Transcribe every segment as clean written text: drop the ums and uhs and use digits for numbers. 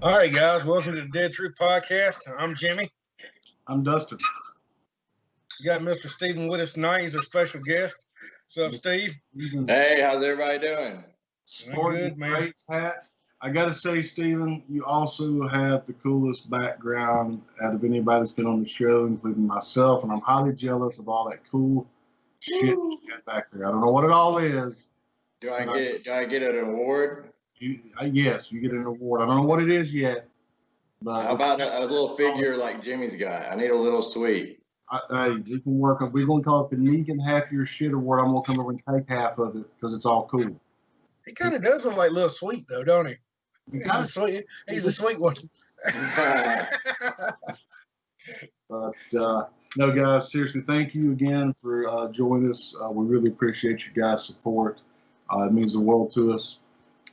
All right, guys, welcome to the Dead True Podcast. I'm Jimmy. I'm Dustin. We got Mr. Stephen with us tonight. He's our special guest. What's up, Steve? Hey, how's everybody doing? Sporting Good, man. great hat. I got to say, Stephen, you also have the coolest background out of anybody that's been on the show, including myself, and I'm highly jealous of all that cool shit you got back there. I don't know what it all is. Do I get an award? Yes, you get an award. I don't know what it is yet. But How about a little figure like Jimmy's got? I need a little sweet. Hey, we can work on. We're going to call it the Negan Half Your Shit Award. I'm going to come over and take half of it because it's all cool. He kind of does look like Little Sweet, though, don't he? He's a sweet one. But no, guys, seriously, thank you again for joining us. We really appreciate you guys' support. It means the world to us.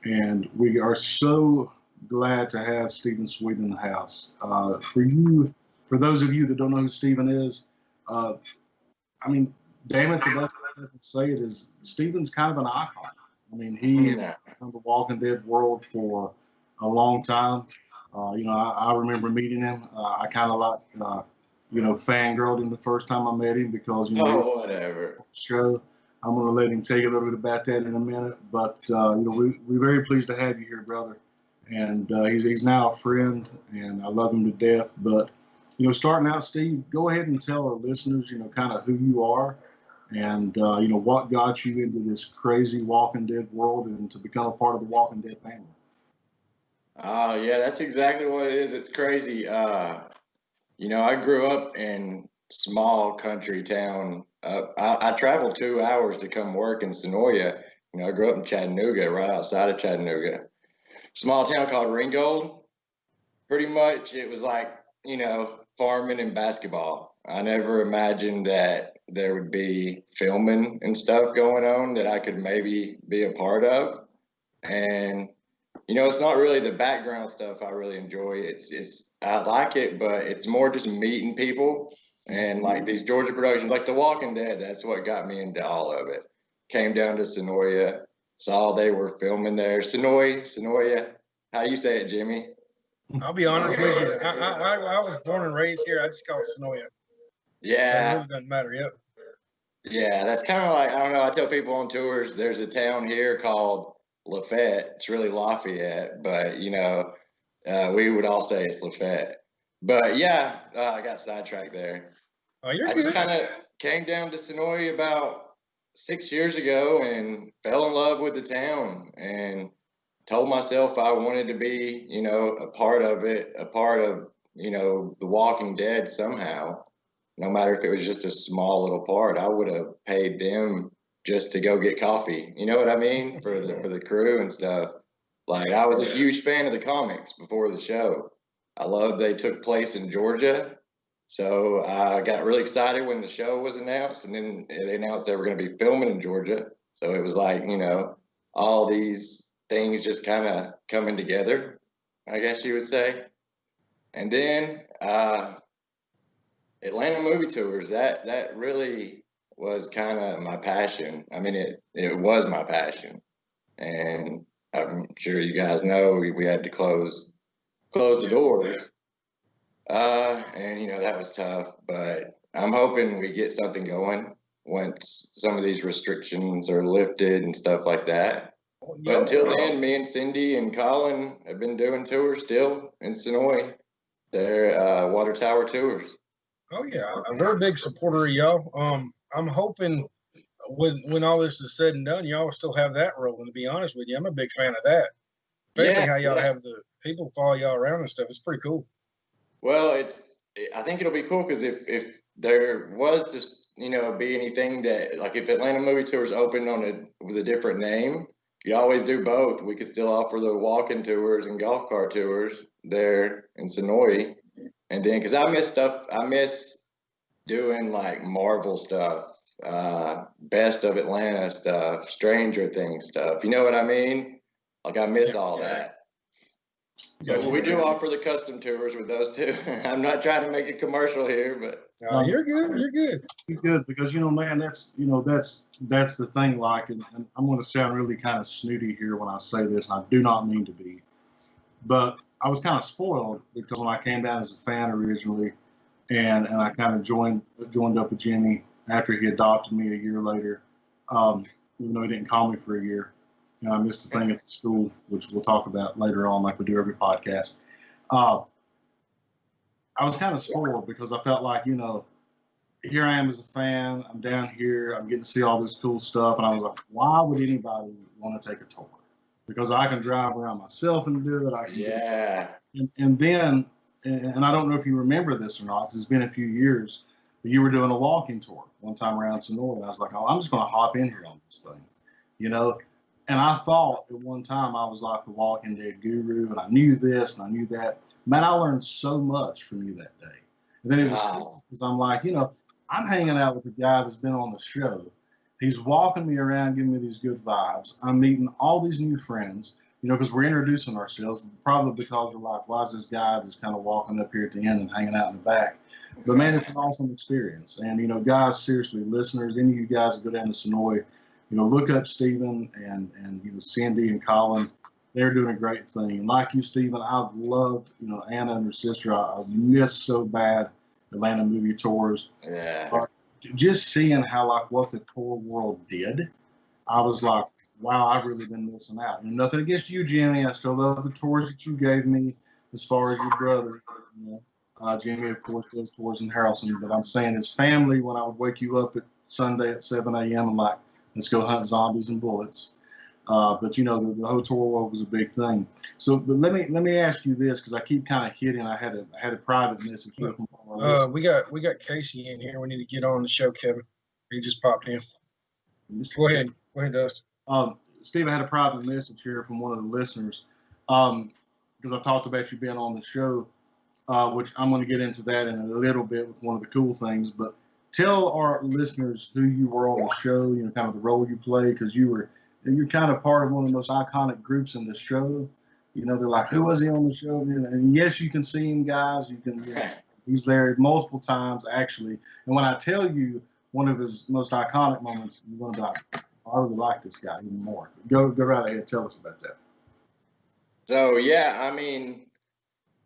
And we are so glad to have Stephen Sweet in the house. For those of you that don't know who Stephen is, I mean, damn it, the best way I can say it is Stephen's kind of an icon. I mean, he has been in the Walking Dead world for a long time. I remember meeting him. I kind of like, fangirled him the first time I met him because, whatever. Show. I'm going to let him tell you a little bit about that in a minute. But, we're very pleased to have you here, brother. And he's now a friend, and I love him to death. But, starting out, Steve, go ahead and tell our listeners, kind of who you are and, what got you into this crazy Walking Dead world and to become a part of the Walking Dead family. Oh, yeah, that's exactly what it is. It's crazy. I grew up in small country town. I traveled 2 hours to come work in Sonoya. I grew up in Chattanooga, right outside of Chattanooga. Small town called Ringgold. Pretty much it was like, farming and basketball. I never imagined that there would be filming and stuff going on that I could maybe be a part of. And, it's not really the background stuff I really enjoy. I like it, but it's more just meeting people. And like these Georgia productions, like The Walking Dead, that's what got me into all of it. Came down to Sonoya, saw they were filming there. Sonoya. How do you say it, Jimmy? I'll be honest with you. I was born and raised here. I just call it Sonoya. Yeah. So it really doesn't matter. Yep. Yeah, that's kind of like, I don't know. I tell people on tours, there's a town here called Lafayette. It's really Lafayette, but, we would all say it's Lafayette. But yeah, I got sidetracked there. Oh, you're I good. just kind of came down to Sonoya about 6 years ago and fell in love with the town and told myself I wanted to be, a part of it, a part of, The Walking Dead somehow. No matter if it was just a small little part, I would have paid them just to go get coffee. You know what I mean? For the crew and stuff. Like, I was a huge fan of the comics before the show. I loved they took place in Georgia. So I got really excited when the show was announced, and then they announced they were going to be filming in Georgia. So it was like, all these things just kind of coming together, I guess you would say. And then Atlanta movie tours, that really was kind of my passion. I mean, it was my passion. And I'm sure you guys know we had to close the doors. And that was tough, but I'm hoping we get something going once some of these restrictions are lifted and stuff like that. But until then, me and Cindy and Colin have been doing tours still in Sonoy. They're water tower tours. Oh yeah, we're a big supporter of y'all. I'm hoping when all this is said and done, y'all still have that rolling. To be honest with you, I'm a big fan of that. Especially how y'all have the people follow y'all around and stuff. It's pretty cool. Well, I think it'll be cool because if there was just be anything that, like, if Atlanta Movie Tours opened with a different name, you always do both. We could still offer the walking tours and golf cart tours, there in Sonoy. And then, cause I miss doing like Marvel stuff, Best of Atlanta stuff, Stranger Things stuff. You know what I mean? Like I miss all that. But we do offer the custom tours with those too. I'm not trying to make a commercial here, but you're good. You're good. You're good because man, that's the thing. Like, and I'm going to sound really kind of snooty here when I say this. And I do not mean to be, but I was kind of spoiled because when I came down as a fan originally, and I kind of joined up with Jimmy after he adopted me a year later, even though he didn't call me for a year. And I missed the thing at the school, which we'll talk about later on, like we do every podcast. I was kind of spoiled because I felt like, here I am as a fan. I'm down here. I'm getting to see all this cool stuff. And I was like, why would anybody want to take a tour? Because I can drive around myself and do it. And then, and I don't know if you remember this or not, because it's been a few years, but you were doing a walking tour one time around Sonora. And I was like, oh, I'm just going to hop in here on this thing, And I thought at one time I was like the Walking Dead guru, and I knew this and I knew that. Man, I learned so much from you that day. And then it was cool because I'm like, I'm hanging out with a guy that's been on the show. He's walking me around, giving me these good vibes. I'm meeting all these new friends, because we're introducing ourselves, probably because we're like, why is this guy just kind of walking up here at the end and hanging out in the back? But man, it's an awesome experience. And, guys, seriously, listeners, any of you guys that go down to Sonoy, look up Stephen and Cindy and Colin. They're doing a great thing. And like you, Stephen, I've loved, Anna and her sister. I missed so bad Atlanta movie tours. Yeah. Just seeing how, what the tour world did, I was like, wow, I've really been missing out. And nothing against you, Jimmy. I still love the tours that you gave me as far as your brother. Jimmy, of course, does tours in Harrelson. But I'm saying his family, when I would wake you up at Sunday at 7 a.m., I'm like, let's go hunt zombies and bullets. But the whole tour world was a big thing. So, but let me ask you this, because I keep kind of hitting. I had a private message here from we got Casey in here. We need to get on the show, Kevin. He just popped in. Go ahead, Dustin. Steve, I had a private message here from one of the listeners, because I've talked about you being on the show, which I'm going to get into that in a little bit with one of the cool things. But tell our listeners who you were on the show, kind of the role you played, because you're kind of part of one of the most iconic groups in the show. They're like, who was he on the show? And yes, you can see him, guys. You can. He's there multiple times, actually. And when I tell you one of his most iconic moments, you're going to be like, I really like this guy even more. Go right ahead. Tell us about that. So, yeah, I mean,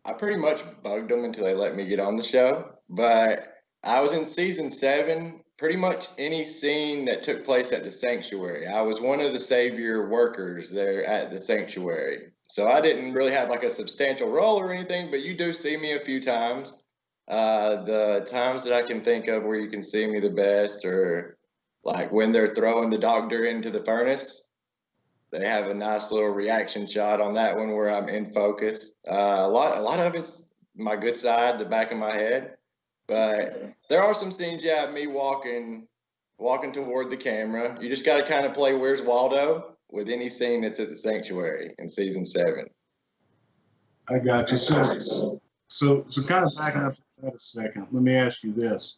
I pretty much bugged them until they let me get on the show. But I was in season 7, pretty much any scene that took place at the sanctuary. I was one of the savior workers there at the sanctuary. So I didn't really have like a substantial role or anything, but you do see me a few times. The times that I can think of where you can see me the best are like when they're throwing the doctor into the furnace. They have a nice little reaction shot on that one where I'm in focus. A lot of it's my good side, the back of my head. But there are some scenes, me walking toward the camera. You just got to kind of play Where's Waldo with any scene that's at the sanctuary in season 7. I got you. So kind of backing up that a second, let me ask you this.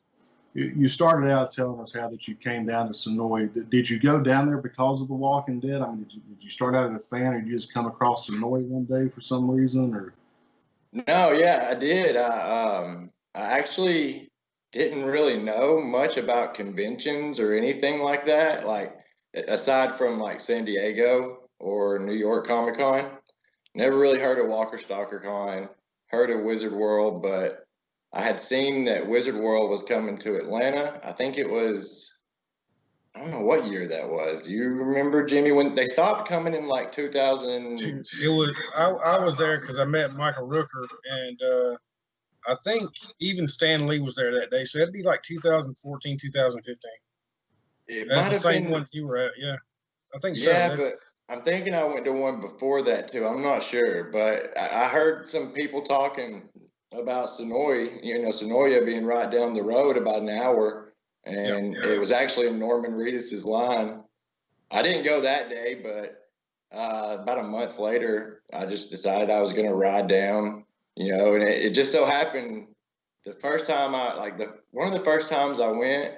You started out telling us how that you came down to Sonoy. Did you go down there because of The Walking Dead? I mean, did you start out as a fan, or did you just come across Sonoy one day for some reason? Or no, I did. I actually didn't really know much about conventions or anything like that. Like aside from like San Diego or New York Comic Con, never really heard of Walker Stalker Con. Heard of Wizard World, but I had seen that Wizard World was coming to Atlanta. I think it was, I don't know what year that was. Do you remember, Jimmy, when they stopped coming in like 2000? It was. I was there because I met Michael Rooker, and I think even Stan Lee was there that day. So it'd be like 2014, 2015. That's the same one you were at, yeah. I think so. Yeah, but I'm thinking I went to one before that too. I'm not sure, but I heard some people talking about Sonoy, Sonoya being right down the road about an hour, and it was actually in Norman Reedus's line. I didn't go that day, but about a month later, I just decided I was going to ride down. you know, and it just so happened the first time one of the first times I went,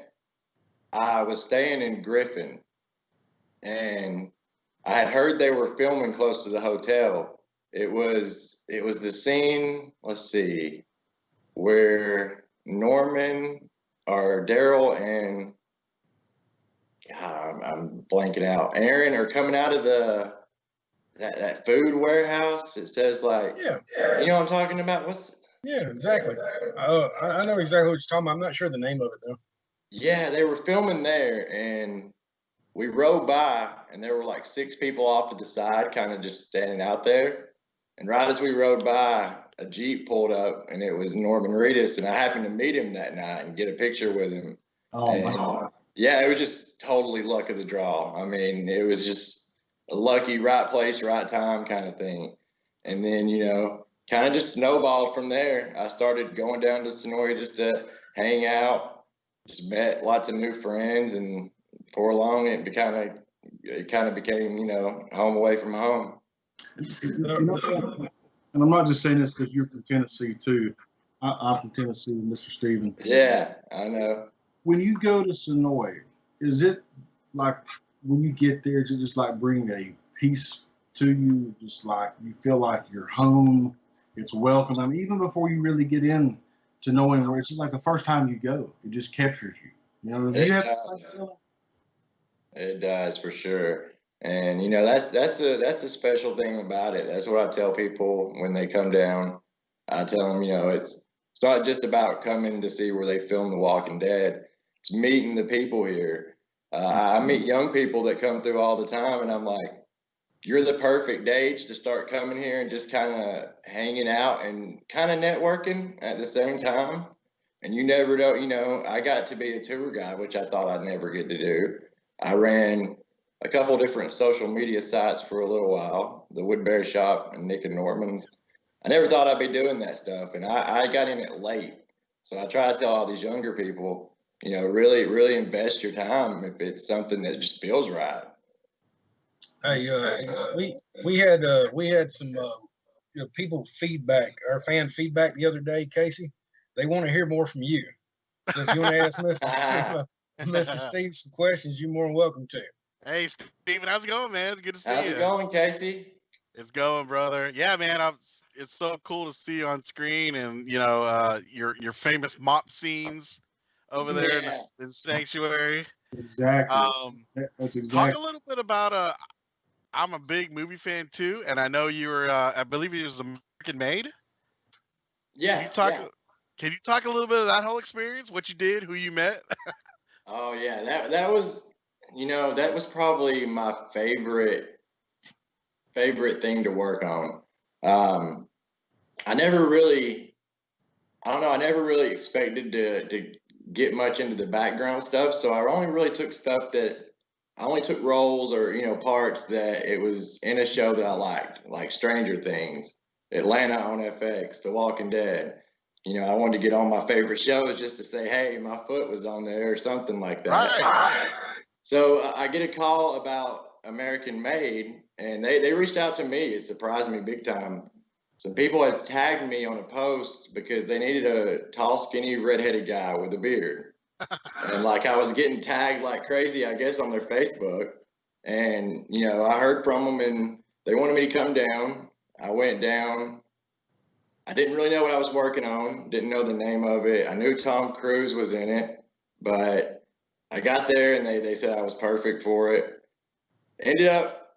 I was staying in Griffin, and I had heard they were filming close to the hotel. It was the scene, let's see, where Norman or Daryl and God, I'm blanking out. Aaron are coming out of that food warehouse. It says like, Yeah, you know what I'm talking about? yeah, exactly. I know exactly what you're talking about. I'm not sure the name of it though. Yeah, they were filming there, and we rode by, and there were like 6 people off to the side, kind of just standing out there. And right as we rode by, a Jeep pulled up, and it was Norman Reedus, and I happened to meet him that night and get a picture with him. Oh, And wow. yeah, it was just totally luck of the draw. I mean, it was just a lucky right place, right time kind of thing. And then, you know, kind of just snowballed from there. I started going down to Sonoria just to hang out, just met lots of new friends, and before long it kind of became, you know, home away from home. You know, and I'm not just saying this because you're from Tennessee too. I'm from Tennessee, Mr. Steven. Yeah, I know. When you go to Sonoy, is it like when you get there, is it just like bring a peace to you? Just like you feel like you're home, it's welcome. I mean, even before you really get in to knowing where it's just like the first time you go, it just captures you. You know, do It you have does. It does for sure. And you know, that's the special thing about it. That's what I tell people when they come down. I tell them, you know, it's not just about coming to see where they film The Walking Dead. It's meeting the people here. I meet young people that come through all the time, and I'm like, you're the perfect age to start coming here and just kind of hanging out and kind of networking at the same time. And you never know, you know, I got to be a tour guide, which I thought I'd never get to do. I ran a couple different social media sites for a little while, the Woodbury Shop and Nick and Norman's. I never thought I'd be doing that stuff, and I got in it late. So I try to tell all these younger people, you know, really, really invest your time if it's something that just feels right. Hey, we had some you know, people feedback, our fan feedback the other day, Casey. They want to hear more from you. So if you want to ask Mr. Steve some questions, you're more than welcome to. Hey, Steven, how's it going, man? It's good to see How's you. it going, Casey? It's going, brother. Yeah, man. It's so cool to see you on screen, and you know, your famous mop scenes over there in Yeah. the sanctuary. exactly? That's Talk exactly. a little bit about I'm a big movie fan too, and I know you were. I believe it was American Made. Can Yeah, you talk? yeah. Can you talk a little bit of that whole experience? What you did, who you met? Oh yeah, that was, you know, that was probably my favorite thing to work on. Um, I never really, I don't know, I never really expected to get much into the background stuff, so I only really took stuff that I only took roles or, you know, parts that it was in a show that I liked, like Stranger Things, Atlanta on FX, The Walking Dead. You know, I wanted to get on my favorite shows just to say, hey, my foot was on there or something like that. Right. So I get a call about American Made, and they reached out to me. It surprised me big time. Some people had tagged me on a post because they needed a tall, skinny, redheaded guy with a beard. And like I was getting tagged like crazy, I guess, on their Facebook. And, you know, I heard from them and they wanted me to come down. I went down. I didn't really know what I was working on, didn't know the name of it. I knew Tom Cruise was in it, but I got there and they said I was perfect for it. Ended up,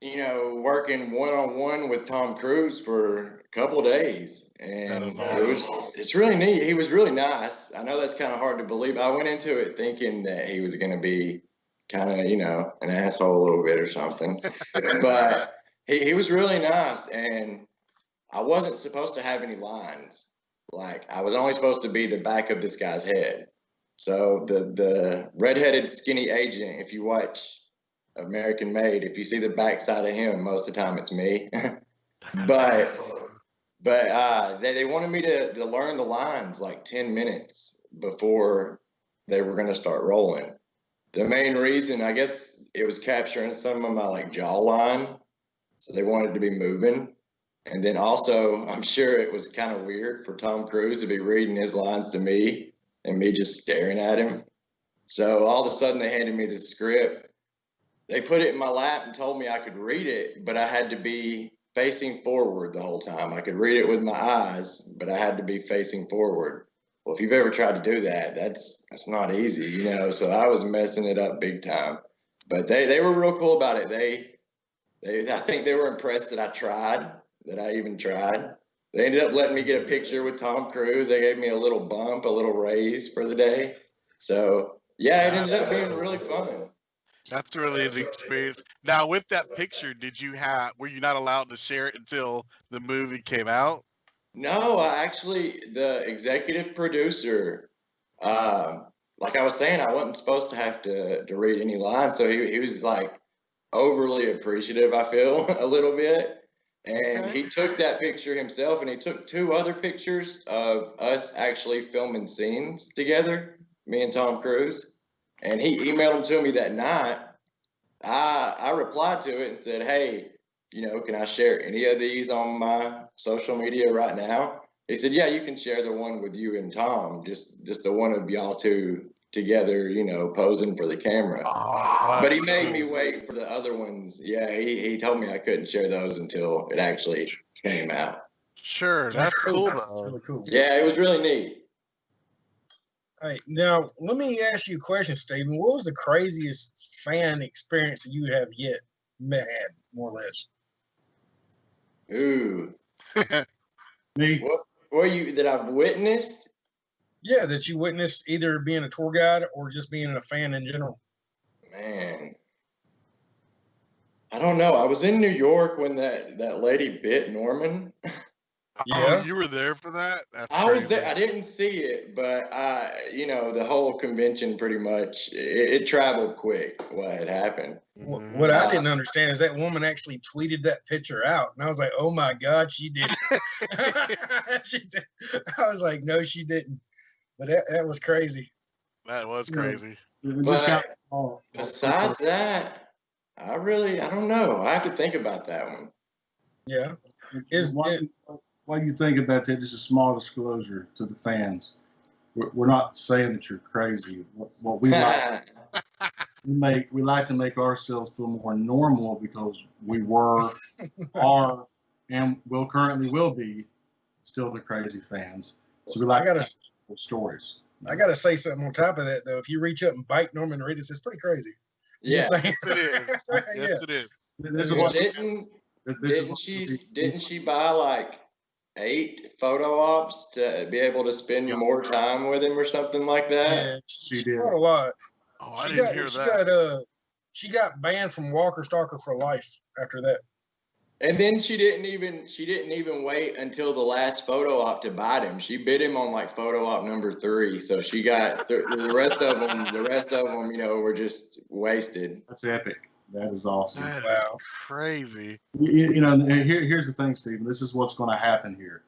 you know, working one on one with Tom Cruise for a couple of days. That And is awesome. it's really neat. He was really nice. I know that's kind of hard to believe. I went into it thinking that he was going to be kind of, you know, an asshole a little bit or something. But he was really nice. And I wasn't supposed to have any lines. Like I was only supposed to be the back of this guy's head. So the redheaded skinny agent, if you watch American Made, if you see the backside of him, most of the time it's me. but they wanted me to learn the lines like 10 minutes before they were going to start rolling. The main reason, I guess, it was capturing some of my like jawline, so they wanted to be moving. And then also, I'm sure it was kind of weird for Tom Cruise to be reading his lines to me and me just staring at him. So all of a sudden, they handed me the script. They put it in my lap and told me I could read it, but I had to be facing forward the whole time. I could read it with my eyes, but I had to be facing forward. Well, if you've ever tried to do that, that's not easy, you know. So I was messing it up big time. But they were real cool about it. I think they were impressed that I tried, that I even tried. They ended up letting me get a picture with Tom Cruise. They gave me a little bump, a little raise for the day. So yeah, it ended up being really fun. That's really an experience. Now, with that picture, were you not allowed to share it until the movie came out? No, the executive producer, like I was saying, I wasn't supposed to have to read any lines. So he was like overly appreciative, I feel, a little bit. And Okay. he took that picture himself, and he took 2 other pictures of us actually filming scenes together, me and Tom Cruise. And he emailed them to me that night. I replied to it and said, hey, you know, can I share any of these on my social media right now? He said, yeah, you can share the one with you and Tom, just the one of y'all two together, you know, posing for the camera. Oh, But he made me wait for the other ones. Yeah, he told me I couldn't share those until it actually came out. Sure, that's cool That's though. really cool. Yeah, it was really neat. Hey, now let me ask you a question, Stephen. What was the craziest fan experience that you have yet had, more or less? Ooh. Me? What that I've witnessed? Yeah, that you witnessed either being a tour guide or just being a fan in general. Man. I don't know. I was in New York when that lady bit Norman. Yeah. Oh, you were there for that? That's I was crazy. there. I didn't see it, but you know, the whole convention pretty much it traveled quick. What had happened? What I didn't understand is that woman actually tweeted that picture out, and I was like, "Oh my God, she did!" She did. I was like, "No, she didn't." But that was crazy. That was crazy. We just got Besides that, I don't know. I have to think about that one. Yeah. Why do you think about that? Just a small disclosure to the fans. We're not saying that you're crazy. What we like, we like to make ourselves feel more normal because we are, and will be still the crazy fans. So we like to tell stories. I gotta say something on top of that though. If you reach up and bite Norman Reedus, it's pretty crazy. Yeah, yes, it is. Yes, it is. This is what didn't she buy like 8 photo ops to be able to spend more time with him or something like that? Yeah, she did a lot. Oh, I didn't hear that. She got banned from Walker Stalker for life after that. And then she didn't even wait until the last photo op to bite him. She bit him on like photo op number 3. So she got the rest of them. The rest of them, you know, were just wasted. That's epic. That is awesome. That is crazy. You know, here's the thing, Stephen. This is what's going to happen here.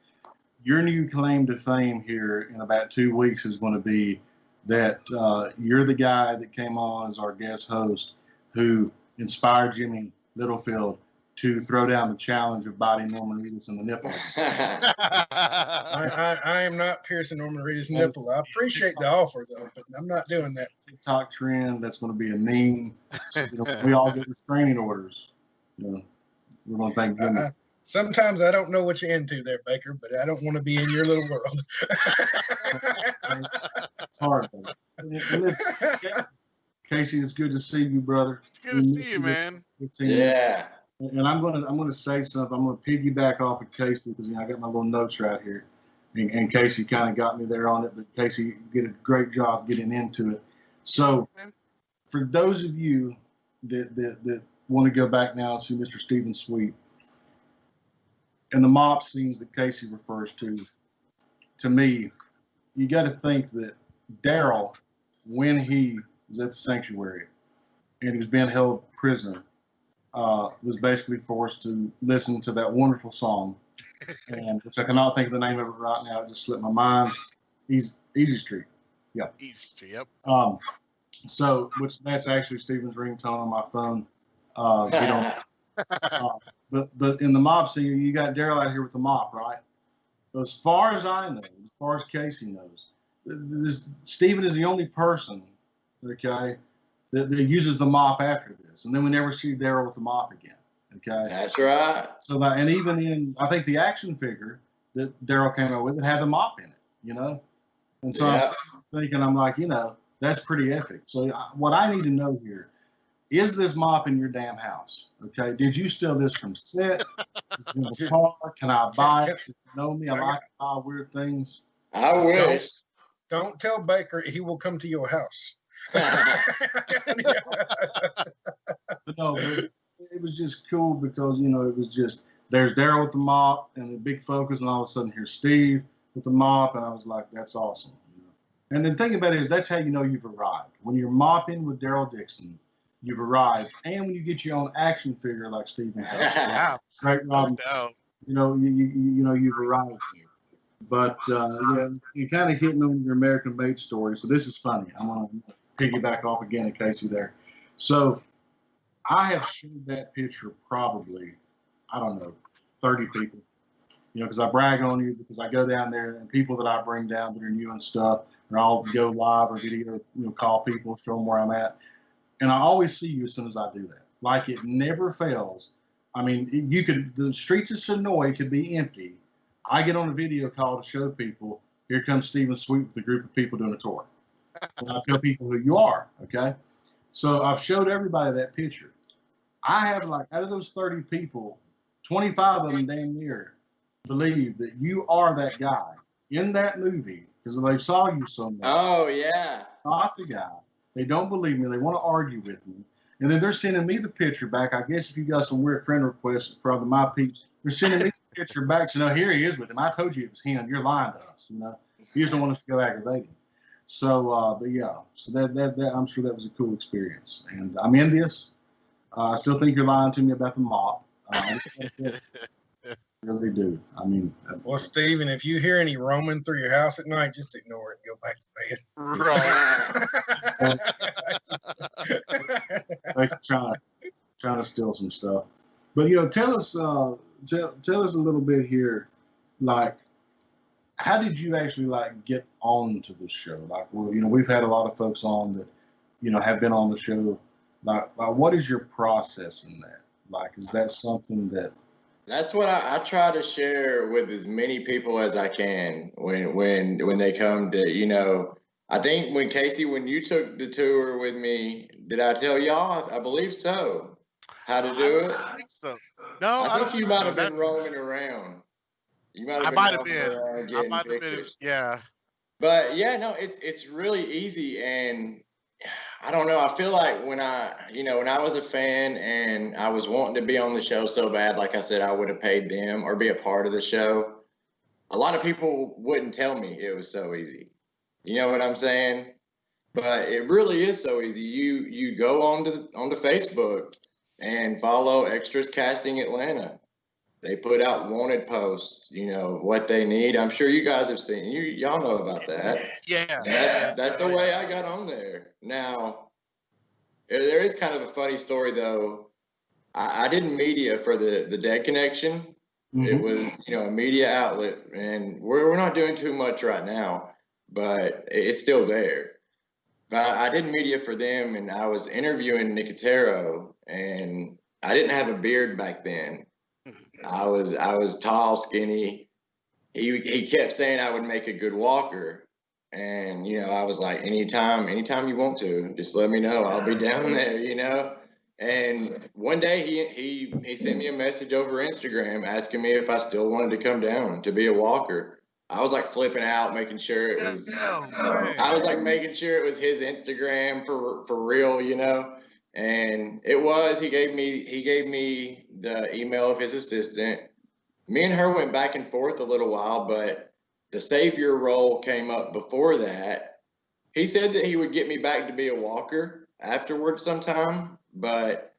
Your new claim to fame here in about 2 weeks is going to be that you're the guy that came on as our guest host who inspired Jimmy Littlefield to throw down the challenge of biting Norman Reedus in the nipple. I am not piercing Norman Reedus' nipple. I appreciate the offer though, but I'm not doing that. TikTok trend. That's going to be a meme. So, you know, we all get restraining orders. You know, we're going to thank Jimmy. Sometimes I don't know what you're into there, Baker, but I don't want to be in your little world. It's hard, though. Casey, it's good to see you, brother. It's good to see you, man. Yeah. And I'm gonna say something. I'm gonna piggyback off of Casey because I got my little notes right here, and Casey kind of got me there on it. But Casey did a great job getting into it. So, for those of you that want to go back now and see Mr. Stephen Sweet and the mop scenes that Casey refers to me, you got to think that Daryl, when he was at the sanctuary and he was being held prisoner, was basically forced to listen to that wonderful song, and which I cannot think of the name of it right now. It just slipped my mind. Easy Street. Yeah. Easy Street. Yep. So, that's actually Stephen's ringtone on my phone. But in the mop scene, you got Daryl out here with the mop, right? As far as I know, as far as Casey knows, Steven is the only person, okay, that uses the mop after this. And then we never see Daryl with the mop again, okay? That's right. So that, and even in, I think the action figure that Daryl came up with, it had the mop in it, you know? And so Yeah. I'm thinking, I'm like, you know, that's pretty epic. So what I need to know here, is this mop in your damn house? Okay. Did you steal this from set? Is it in the car? Can I buy it? You know me. I like to buy weird things. I wish. Don't tell Baker, he will come to your house. But no, it was just cool because, you know, it was just, there's Daryl with the mop and the big focus, and all of a sudden here's Steve with the mop, and I was like, that's awesome. You know? And the thing about it is, that's how you know you've arrived. When you're mopping with Daryl Dixon, you've arrived. And when you get your own action figure like Steven has, Yeah. right, Rob, No. you know, you know, you've arrived here. But yeah, you're kind of hitting on your American Made story. So this is funny. I'm going to piggyback off again at Casey there. So I have showed that picture probably, I don't know, 30 people. You know, because I brag on you, because I go down there and people that I bring down that are new and stuff, or I'll go live or video, you know, call people, show them where I'm at. And I always see you as soon as I do that. Like, it never fails. I mean, the streets of Sonoy could be empty. I get on a video call to show people, here comes Stephen Sweet with a group of people doing a tour. And I tell people who you are, okay? So I've showed everybody that picture. I have, like, out of those 30 people, 25 of them damn near believe that you are that guy in that movie because they saw you so much. Oh, yeah. Not the guy. They don't believe me. They want to argue with me. And then they're sending me the picture back. I guess if you got some weird friend requests from my peeps, they're sending me the picture back. So, no, here he is with him. I told you it was him. You're lying to us, you know. You just don't want us to go aggravate him. So, but yeah. So that I'm sure that was a cool experience. And I'm envious. I still think you're lying to me about the mop. I really do. I mean, well, Steven, if you hear any roaming through your house at night, just ignore it and go back to bed. Like trying to steal some stuff. But you know, tell us a little bit here, like, how did you actually like get on to the show? Like, well, you know, we've had a lot of folks on that, you know, have been on the show. Like what is your process in that? Like, is that something that? That's what I try to share with as many people as I can when they come to, you know, I think when Casey, when you took the tour with me, did I tell y'all? I believe so. How to do it? I think so. No, I think you might have been that, roaming around. You might have I been might have roaming been. around I getting might have been. pictures. Yeah. But yeah, no, it's really easy, and I don't know. I feel like when I was a fan and I was wanting to be on the show so bad, like I said, I would have paid them or be a part of the show. A lot of people wouldn't tell me it was so easy. You know what I'm saying? But it really is so easy. You go onto Facebook and follow Extras Casting Atlanta. They put out wanted posts, you know, what they need. I'm sure you guys have seen, y'all know about that. Yeah. That's the way I got on there. Now, there is kind of a funny story though. I did media for the Dead Connection. Mm-hmm. It was, you know, a media outlet, and we're not doing too much right now, but it's still there. But I did media for them, and I was interviewing Nicotero, and I didn't have a beard back then. I was tall, skinny. He kept saying I would make a good walker, and you know, I was like, anytime you want to, just let me know. I'll be down there, you know. And one day he sent me a message over Instagram asking me if I still wanted to come down to be a walker. I was like flipping out, making sure it was. I was like making sure it was his Instagram for real, you know. And it was. He gave me the email of his assistant. Me and her went back and forth a little while, but the savior role came up before that. He said that he would get me back to be a walker afterwards sometime, but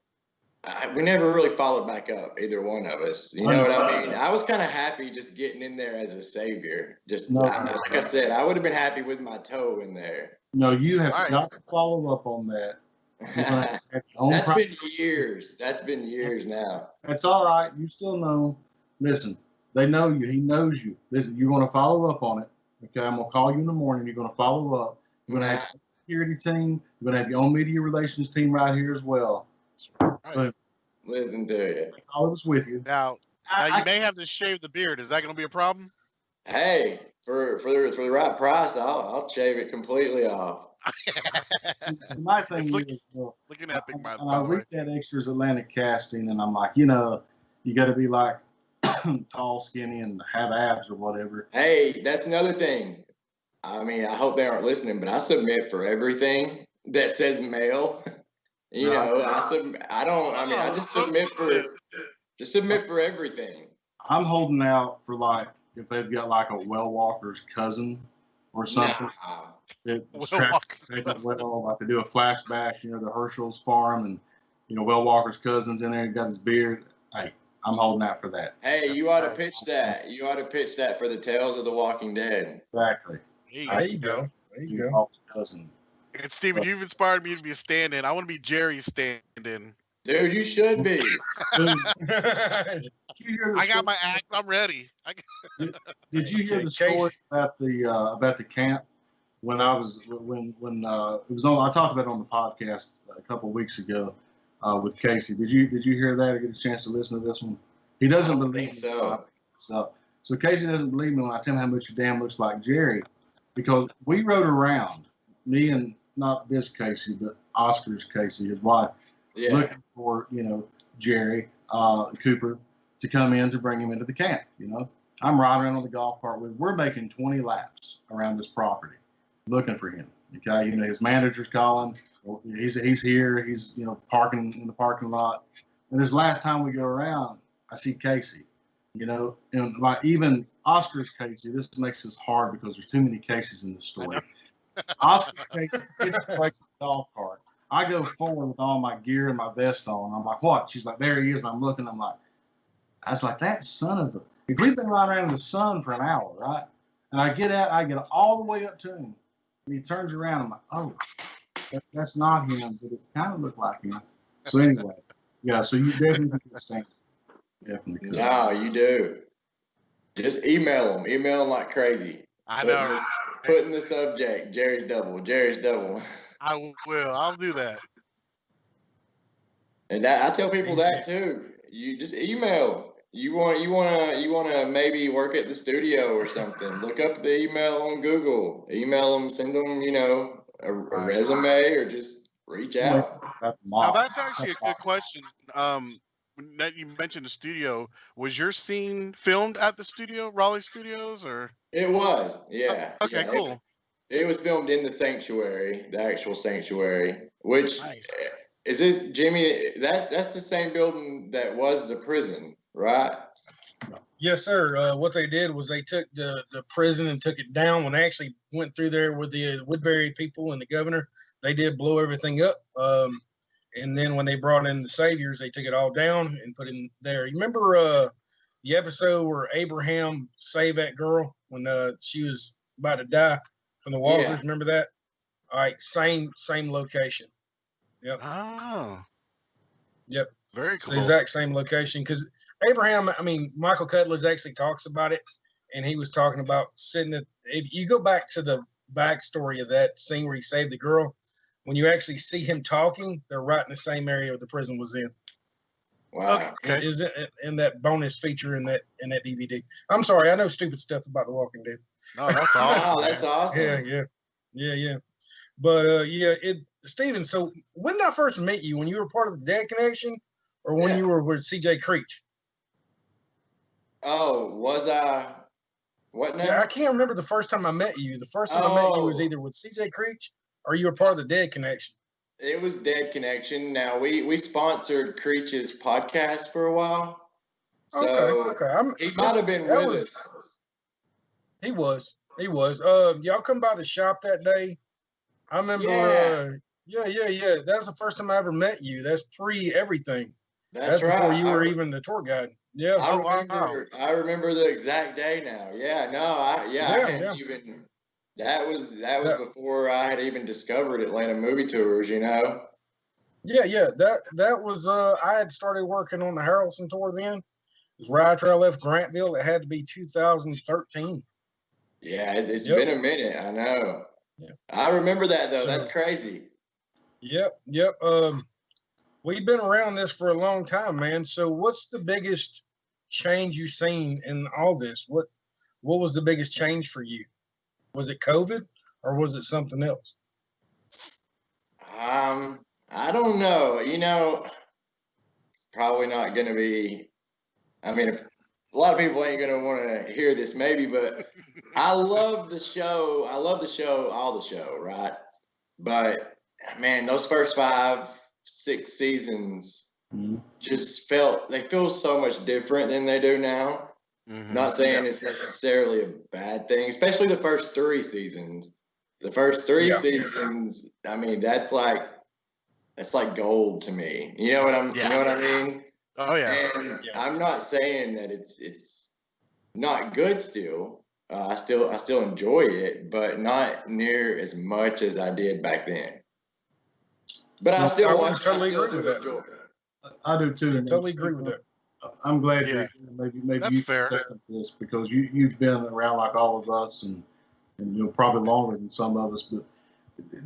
we never really followed back up, either one of us. You know what I mean? I was kind of happy just getting in there as a savior. Like I said, I would have been happy with my toe in there. No, you have got to follow up on that. You're gonna have your own That's private. been years. That's been years now. That's all right. You still know. Listen, they know you. He knows you. Listen, you're going to follow up on it. Okay, I'm going to call you in the morning. You're going to follow up. You're going to have a security team. You're going to have your own media relations team right here as well. Right. But Listen to you. all of us with you. Now you may have to shave the beard. Is that going to be a problem? Hey, for the right price, I'll shave it completely off. So my thing It's is, looking epic, by and I the way. read that Extras Atlantic casting, and I'm like, you got to be like tall, skinny, and have abs or whatever. Hey, that's another thing. I mean, I hope they aren't listening, but I submit for everything that says male. You know, I just submit for everything. I'm holding out for like if they've got like a well walker's cousin or something. Nah. It's Well well, like they do a flashback, the Herschel's farm, and Well Walker's cousin's in there. He got his beard. Hey, I'm holding out for that. Hey, you ought to pitch that. You ought to pitch that for the Tales of the Walking Dead. Exactly. There you go. There you go. Cousin. And Steven, you've inspired me to be a stand-in. I want to be Jerry's stand-in. Dude, you should be. I got my act. I'm ready. Did you hear the story about the camp? When it was on, I talked about it on the podcast a couple of weeks ago with Casey. Did you hear that or get a chance to listen to this one? He doesn't believe me. So Casey doesn't believe me when I tell him how much your dam looks like Jerry, because we rode around, me and not this Casey, but Oscar's Casey, his wife, looking for Jerry Cooper to come in to bring him into the camp. I'm riding around on the golf cart we're making 20 laps around this property, looking for him. Okay, his manager's calling. He's here. He's parking in the parking lot. And this last time we go around, I see Casey. And like even Oscar's Casey, this makes this hard because there's too many Caseys in this story. Oscar's Casey gets to the golf cart. I go forward with all my gear and my vest on. I'm like, what? She's like, there he is. And I'm looking. I was like, that son of a. We've been riding around in the sun for an hour, right? And I get all the way up to him. And he turns around. I'm like, oh, that's not him, but it kind of looked like him. So anyway, yeah. So you definitely could stand. Definitely could. No, you do. Just email them. Email them like crazy. I know. Put in the subject, Jerry's double. Jerry's double. I will. I'll do that. And I tell people that too. You just email. You want to maybe work at the studio or something. Look up the email on Google. Email them, send them, a resume, or just reach out. Now that's actually a good question. That you mentioned the studio. Was your scene filmed at the studio, Raleigh Studios, or? It was, yeah. Okay, yeah, cool. It was filmed in the sanctuary, the actual sanctuary, which Nice. is this, Jimmy? That's the same building that was the prison, right? Yes, sir. What they did was they took the prison and took it down. When they actually went through there with the Woodbury people and the governor, they did blow everything up. And then when they brought in the saviors, they took it all down and put it in there. You remember the episode where Abraham saved that girl when she was about to die from the walkers? Yeah. Remember that? All right, same location. Yep. Oh. Yep. Very It's cool. the exact same location because Abraham, Michael Cudlitz actually talks about it, and he was talking about if you go back to the backstory of that scene where he saved the girl, when you actually see him talking, they're right in the same area where the prison was in. Wow. Okay. Is it in that bonus feature in that DVD? I'm sorry, I know stupid stuff about The Walking Dead. No, that's awesome. Wow, that's awesome. Yeah. But Steven, so when did I first meet you? When you were part of the Dead Connection, or when you were with CJ Creech? Oh, was I? What now? Yeah, I can't remember the first time I met you. The first time I met you was either with CJ Creech or you were part of the Dead Connection. It was Dead Connection. Now we sponsored Creech's podcast for a while. So Okay. He might have been with us. He was. Y'all come by the shop that day. I remember. Yeah. That's the first time I ever met you. That's pre everything. That's right. Before you were even the tour guide. Yeah. I remember the exact day now. Yeah. No. I hadn't even. That was before I had even discovered Atlanta Movie Tours. Yeah. That was I had started working on the Harrelson tour then. It was right after I left Grantville. It had to be 2013. Yeah, it's Yep. been a minute. I know. Yeah. I remember that though. So, That's crazy. Yep. We've been around this for a long time, man. So what's the biggest change you've seen in all this? What was the biggest change for you? Was it COVID or was it something else? I don't know. Probably not going to be. I mean, a lot of people ain't going to want to hear this, maybe, but I love the show. I love the show, all the show, right? But man, those first 5, 6 seasons just they feel so much different than they do now. Not saying it's necessarily a bad thing, especially the first 3 seasons. The first 3 seasons, I mean, that's like gold to me. You know what I mean? Oh yeah. And I'm not saying that it's not good still. I still enjoy it, but not near as much as I did back then. But I still watch. Totally I still agree with that. enjoy it. I do too. I totally agree with that. I'm glad maybe That's you fair. second this because you've been around like all of us and probably longer than some of us. But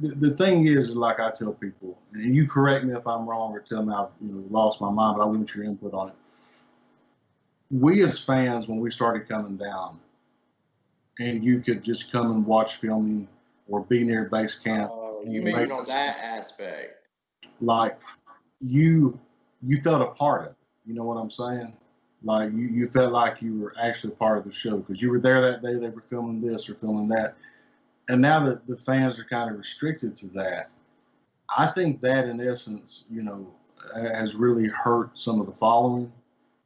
the thing is, like I tell people, and you correct me if I'm wrong or tell me I've lost my mind, but I want your input on it. We as fans, when we started coming down, and you could just come and watch filming or be near base camp. Oh, you mean on that aspect? Like you felt a part of it. You know what I'm saying? Like you felt like you were actually part of the show because you were there that day. They were filming this or filming that, and now that the fans are kind of restricted to that, I think that in essence, has really hurt some of the following.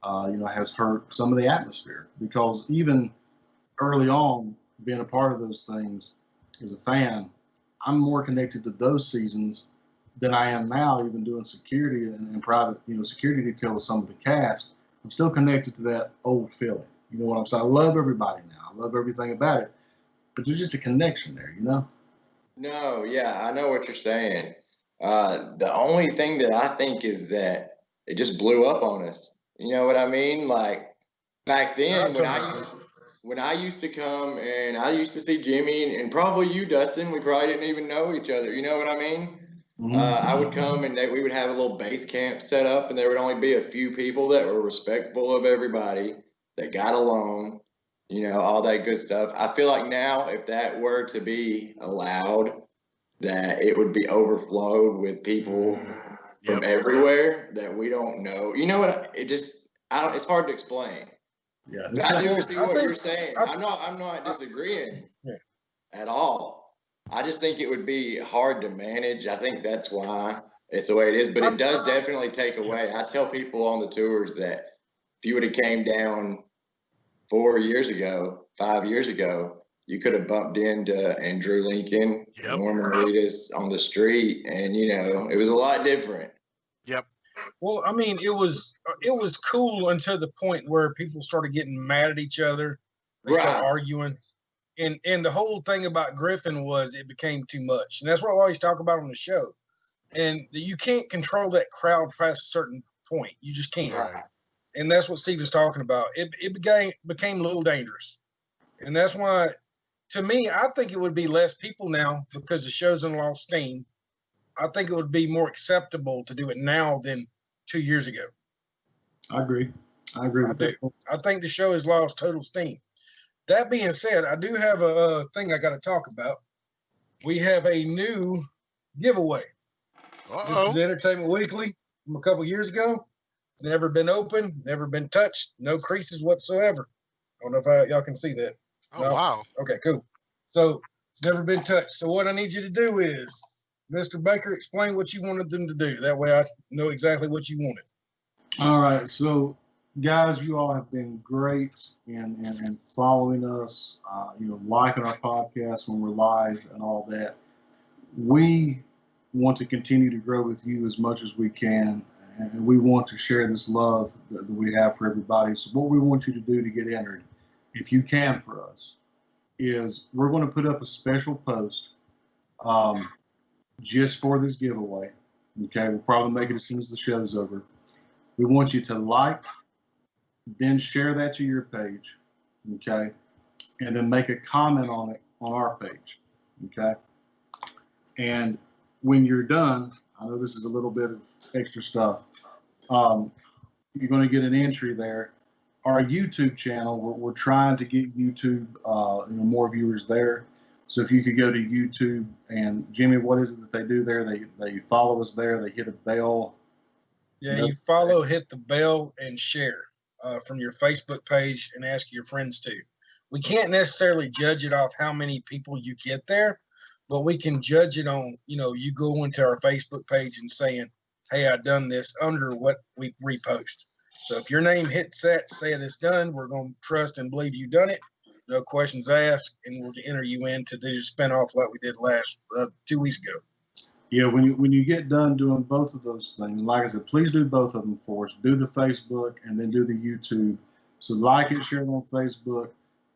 Has hurt some of the atmosphere because even early on, being a part of those things as a fan, I'm more connected to those seasons than I am now, even doing security and private, security detail with some of the cast. I'm still connected to that old feeling. You know what I'm saying? I love everybody now. I love everything about it. But there's just a connection there, No, yeah, I know what you're saying. The only thing that I think is that it just blew up on us. You know what I mean? Like back then when I used to come and I used to see Jimmy and probably you, Dustin, we probably didn't even know each other. You know what I mean? I would come and we would have a little base camp set up, and there would only be a few people that were respectful of everybody, that got along, all that good stuff. I feel like now, if that were to be allowed, that it would be overflowed with people from everywhere that we don't know. You know what? It's hard to explain. Yeah, but I do see what you're saying. I'm not disagreeing at all. I just think it would be hard to manage. I think that's why it's the way it is. But it does definitely take away. I tell people on the tours that if you would have came down 4 years ago, 5 years ago, you could have bumped into Andrew Lincoln, Norman Reedus on the street, and it was a lot different. Yep. Well, I mean, it was cool until the point where people started getting mad at each other. They started arguing. And the whole thing about Griffin was it became too much. And that's what I always talk about on the show. And you can't control that crowd past a certain point. You just can't. Right. And that's what Steven's talking about. It became a little dangerous. And that's why, to me, I think it would be less people now because the show's in lost steam. I think it would be more acceptable to do it now than 2 years ago. I agree with that. I think the show has lost total steam. That being said, I do have a thing I got to talk about. We have a new giveaway. This is Entertainment Weekly from a couple years ago. It's never been opened, never been touched, no creases whatsoever. I don't know if y'all can see that. Oh, no? Wow. Okay, cool. So it's never been touched. So what I need you to do is, Mr. Baker, explain what you wanted them to do. That way I know exactly what you wanted. All right. So, guys, you all have been great in following us, liking our podcast when we're live and all that. We want to continue to grow with you as much as we can, and we want to share this love that we have for everybody. So what we want you to do to get entered, if you can for us, is we're going to put up a special post just for this giveaway. Okay, we'll probably make it as soon as the show's over. We want you to like, then share that to your page, okay, and then make a comment on it on our page, okay. And when you're done, I know this is a little bit of extra stuff. You're going to get an entry there. Our YouTube channel, we're trying to get YouTube, more viewers there. So if you could go to YouTube and Jimmy, what is it that they do there? They follow us there. They hit a bell. Yeah, you follow, hit the bell, and share from your Facebook page, and ask your friends to. We can't necessarily judge it off how many people you get there, but we can judge it on, you go into our Facebook page and saying, hey, I done this under what we repost. So if your name hits that, saying it's done, we're going to trust and believe you done it. No questions asked, and we'll enter you into the spinoff like we did last 2 weeks ago. Yeah, when you get done doing both of those things, like I said, please do both of them for us. Do the Facebook and then do the YouTube. So like it, share it on Facebook,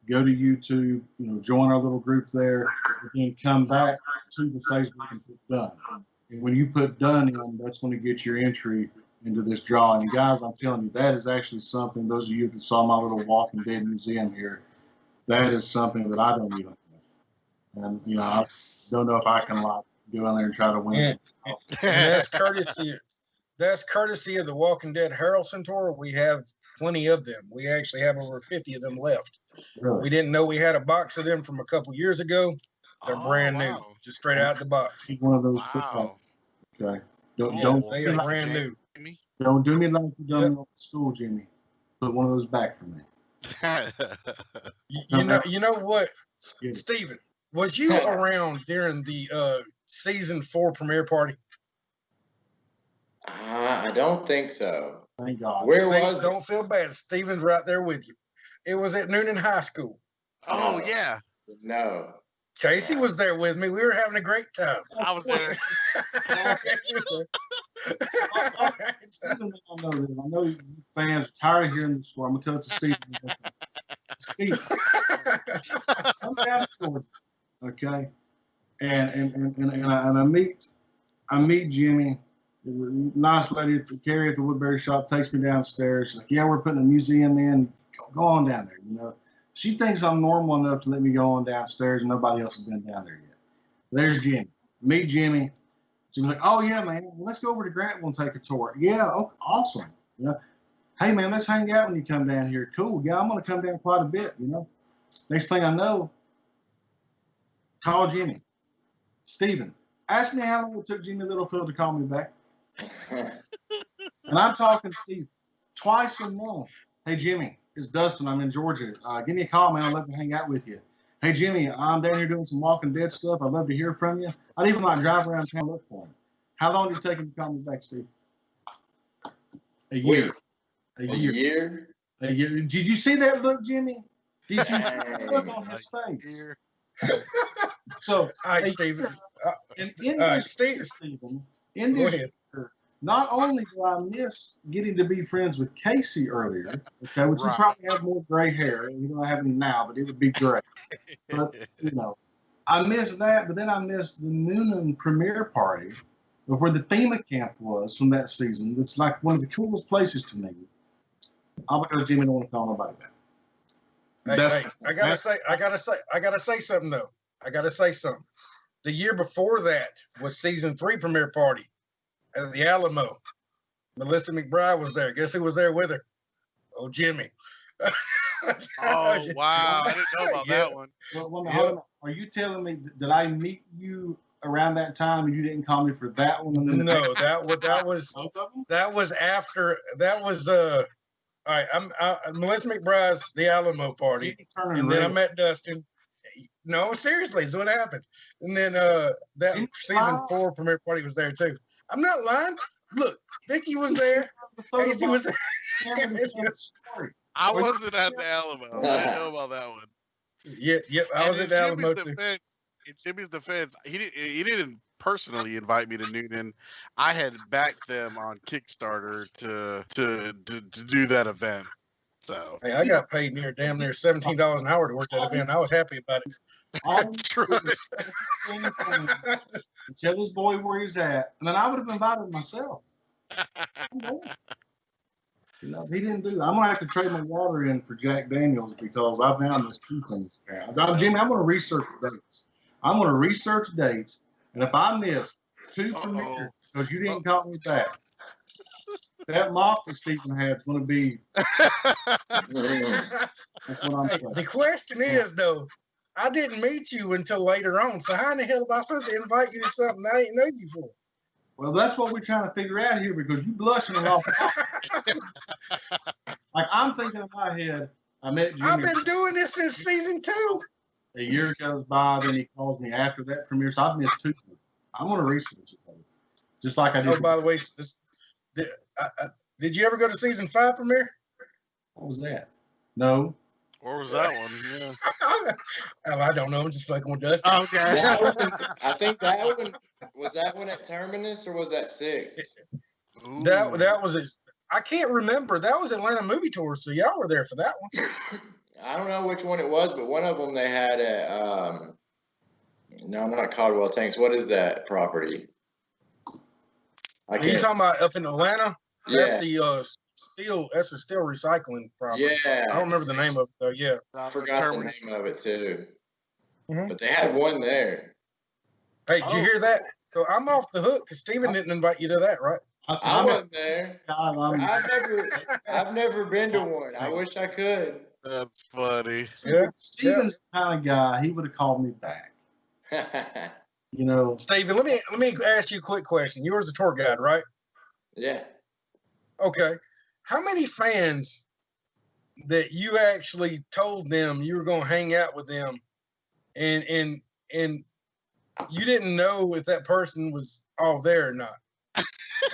go to YouTube, join our little group there, and then come back to the Facebook and put done. And when you put done in, that's when you get your entry into this drawing. And guys, I'm telling you, that is actually something, those of you that saw my little Walking Dead museum here, that is something that I don't even know. And, I don't know if I can go in there and try to win. And that's courtesy of the Walking Dead Harrelson tour. We have plenty of them. We actually have over 50 of them left. Really? We didn't know we had a box of them from a couple years ago. They're brand new, just straight out the box. One of those. Wow. Okay. They are brand new. Don't do me like you done in school, Jimmy. Put one of those back for me. You know what, Yeah. Steven, was you around during the season 4 premiere party? I don't think so. Thank God. Where was it? Don't feel bad. Steven's right there with you. It was at Noonan High School. Oh yeah. No. Casey was there with me. We were having a great time. I was there. I know you fans are tired of hearing this story. I'm gonna tell it to Steve. Steve, I'm down in Georgia, okay, and I meet Jimmy. Nice lady at Carrie at the Woodbury shop takes me downstairs. She's like, yeah, we're putting a museum in. Go on down there, She thinks I'm normal enough to let me go on downstairs, and nobody else has been down there yet. There's Jimmy. Meet Jimmy. She was like, oh, yeah, man, well, let's go over to Grantville and take a tour. Yeah, okay, awesome. Hey, man, let's hang out when you come down here. Cool. Yeah, I'm going to come down quite a bit, Next thing I know, call Jimmy. Steven, ask me how long it took Jimmy Littlefield to call me back. And I'm talking to Steve twice a month. Hey, Jimmy, it's Dustin. I'm in Georgia. Give me a call, man. I'd love to hang out with you. Hey, Jimmy, I'm down here doing some Walking Dead stuff. I'd love to hear from you. I'd even drive around town and look for him. How long did it take him to call me back, Steve? A year. A year? A year. Did you see that look, Jimmy? Did you see the look on his face? So, all right, Steven. Go ahead. Not only do I miss getting to be friends with Casey earlier, okay, which you probably have more gray hair, and you don't have any now, but it would be great. But, I miss that, but then I miss the Noonan premiere party where the FEMA camp was from that season. It's like one of the coolest places to me. I'll because Jimmy don't want to call nobody back. Hey, I gotta say something though. I gotta say something. The year before that was season 3 premiere party at the Alamo. Melissa McBride was there. Guess who was there with her? Oh, Jimmy. Oh wow! I didn't know about that one. Well, are you telling me did I meet you around that time and you didn't call me for that one? And then no, that was after. That was all right. I'm Melissa McBride's the Alamo party, and then I met Dustin. No, seriously, that's what happened. And then that season 4 premiere party was there too. I'm not lying. Look, Vicky was there. Casey was there. I wasn't at the Alamo. I didn't know about that one. Yeah, I was at the Alamo too. In Jimmy's defense, he didn't personally invite me to Newton. I had backed them on Kickstarter to do that event. So hey, I got paid damn near $17 an hour to work that event. I was happy about it. and tell this boy where he's at, and then I would have invited him myself. You know, he didn't do that. I'm gonna have to trade my water in for Jack Daniels because I found this two things. Jimmy, I'm gonna research dates. I'm gonna research dates, and if I miss two premieres because you didn't call me back, that mop that Stephen had is gonna be. That's what I'm saying. The question is though, I didn't meet you until later on, so how in the hell am I supposed to invite you to something I didn't know you for? Well, that's what we're trying to figure out here because you blushing off. Like I'm thinking in my head, I met Jimmy. I've been doing this since season 2. A year goes by, then he calls me after that premiere. So I've missed 2. I'm gonna research it, just like I did. Oh, by the way, did you ever go to season 5 premiere? What was that? No. Or was that one? Yeah. I don't know. I'm just fucking with Dustin. Okay. I think that one was that one at Terminus or was that 6? That was I can't remember. That was Atlanta Movie Tour, so y'all were there for that one. I don't know which one it was, but one of them they had at no, not Caldwell Tanks. What is that property? Are you talking about up in Atlanta? Yeah. That's the steel. That's a steel recycling property. Yeah. I don't remember the name of it though. Yeah. I forgot the name of it too. Mm-hmm. But they had one there. Hey, did you hear that? So I'm off the hook because Steven didn't invite you to that, right? I wasn't there. I've never been to one. I wish I could. That's funny. Yeah. Steven's the kind of guy, he would have called me back. You know. Steven, let me ask you a quick question. You were the tour guide, right? Yeah. Okay. How many fans that you actually told them you were going to hang out with them and you didn't know if that person was all there or not?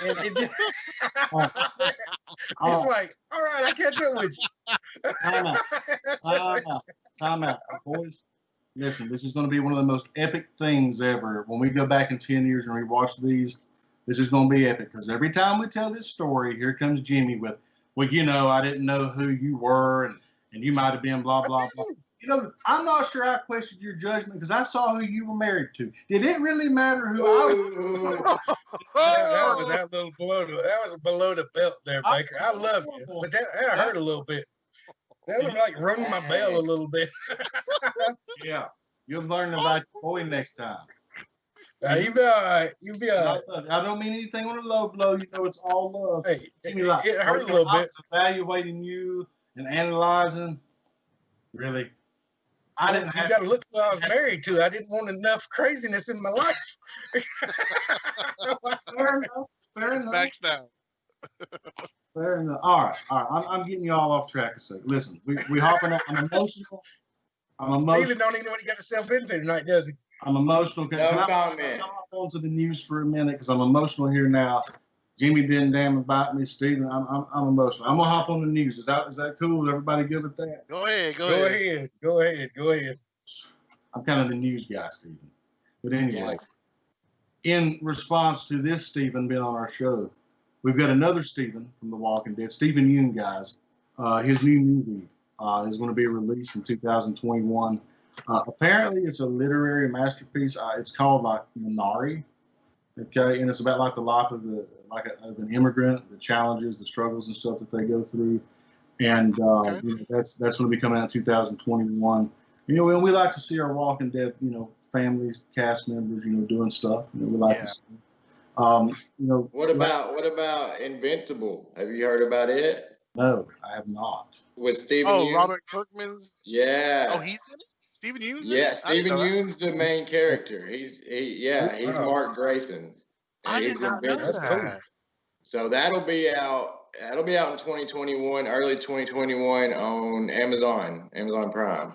And it just, it's like, all right, I catch up with you. Time out. Boys, listen, this is going to be one of the most epic things ever. When we go back in 10 years and rewatch these, this is going to be epic because every time we tell this story, here comes Jimmy with, well, you know, I didn't know who you were and you might have been blah, blah, blah. You know, I'm not sure I questioned your judgment because I saw who you were married to. Did it really matter who I was? That was that little that was below the belt there, Baker. I love you, but that hurt a little bit. That was like rung my bell a little bit. Yeah, you'll learn about your boy next time. You be all right. You be all right. I don't mean anything on a low blow. You know, it's all love. Hey, it hurt a little bit. Evaluating you and analyzing. Really. I didn't. You got to look who I was married to. I didn't want enough craziness in my life. Fair enough. Fair enough. Backs down. Fair enough. All right. I'm getting you all off track a second. Listen, we hopping up. I'm emotional. Steven don't even know what he got himself into tonight, does he? I'm emotional. No comment. Can I hop on to the news for a minute because I'm emotional here now. Jimmy didn't damn about me, Steven. I'm emotional. I'm gonna hop on the news. Is that cool? Is everybody good with that? Go ahead. Go ahead. I'm kind of the news guy, Steven. But anyway, in response to this Steven being on our show, we've got another Steven from The Walking Dead, Steven Yeun, guys. His new movie is going to be released in 2021. Apparently, it's a literary masterpiece. It's called like Minari. Okay, and it's about like the life of an immigrant, the challenges, the struggles, and stuff that they go through, and you know, that's going to be coming out in 2021. You know, and we like to see our Walking Dead, you know, families, cast members, you know, doing stuff. You know, we like to see. You know, what about Invincible? Have you heard about it? No, I have not. With Steven Yeun? Robert Kirkman's. Yeah. Oh, he's in it. Steven Yeun's in it? Yeah, Steven Yeun's the main character. He's Mark Grayson. I did not know that. So that'll be out in 2021, early 2021 on Amazon Prime.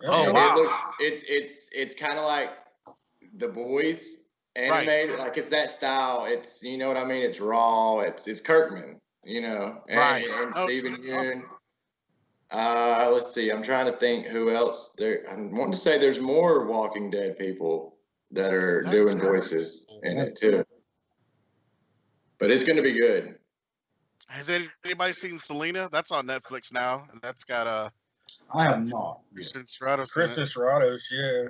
Oh, wow. It's kind of like The Boys animated, right. Like it's that style. It's, you know what I mean? It's raw. It's Kirkman, you know, and Steven Yeun. Let's see. I'm trying to think who else there. I'm wanting to say there's more Walking Dead people that are doing voices in it too. But it's going to be good. Has anybody seen Selena? That's on Netflix now, and that's got I have not. Kristen Serratos, yeah.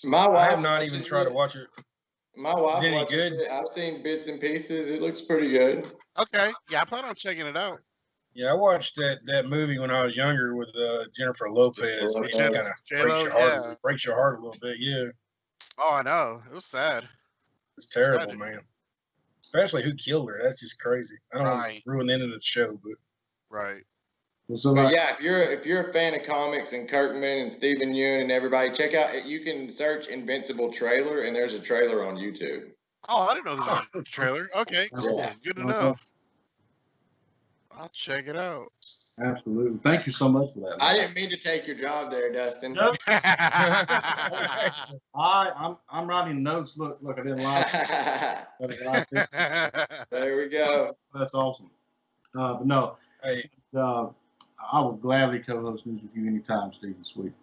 My wife I have not even tried to watch it. My wife any watches good? it. I've seen bits and pieces. It looks pretty good. Okay. Yeah, I plan on checking it out. Yeah, I watched that movie when I was younger with Jennifer Lopez. Jennifer It Lopez. kind of J-Lo, yeah. breaks your heart a little bit. Yeah, Oh, I know. It was sad. it's terrible, Sad. man. Especially who killed her. That's just crazy. I don't want Right. to ruin the end of the show, but Right. So But like, yeah, if you're a fan of comics and Kirkman and Stephen Yeun and everybody, check out. You can search Invincible trailer, and there's a trailer on YouTube. Oh, I didn't know there was a trailer. Okay, cool. Yeah. Good to know. I'll check it out. absolutely. Thank you so much for that. I didn't mean to take your job there, Dustin. No, I'm writing notes. Look, I didn't lie. There we go. That's awesome. But no, hey, I would gladly co-host news with you anytime, Stephen Sweet.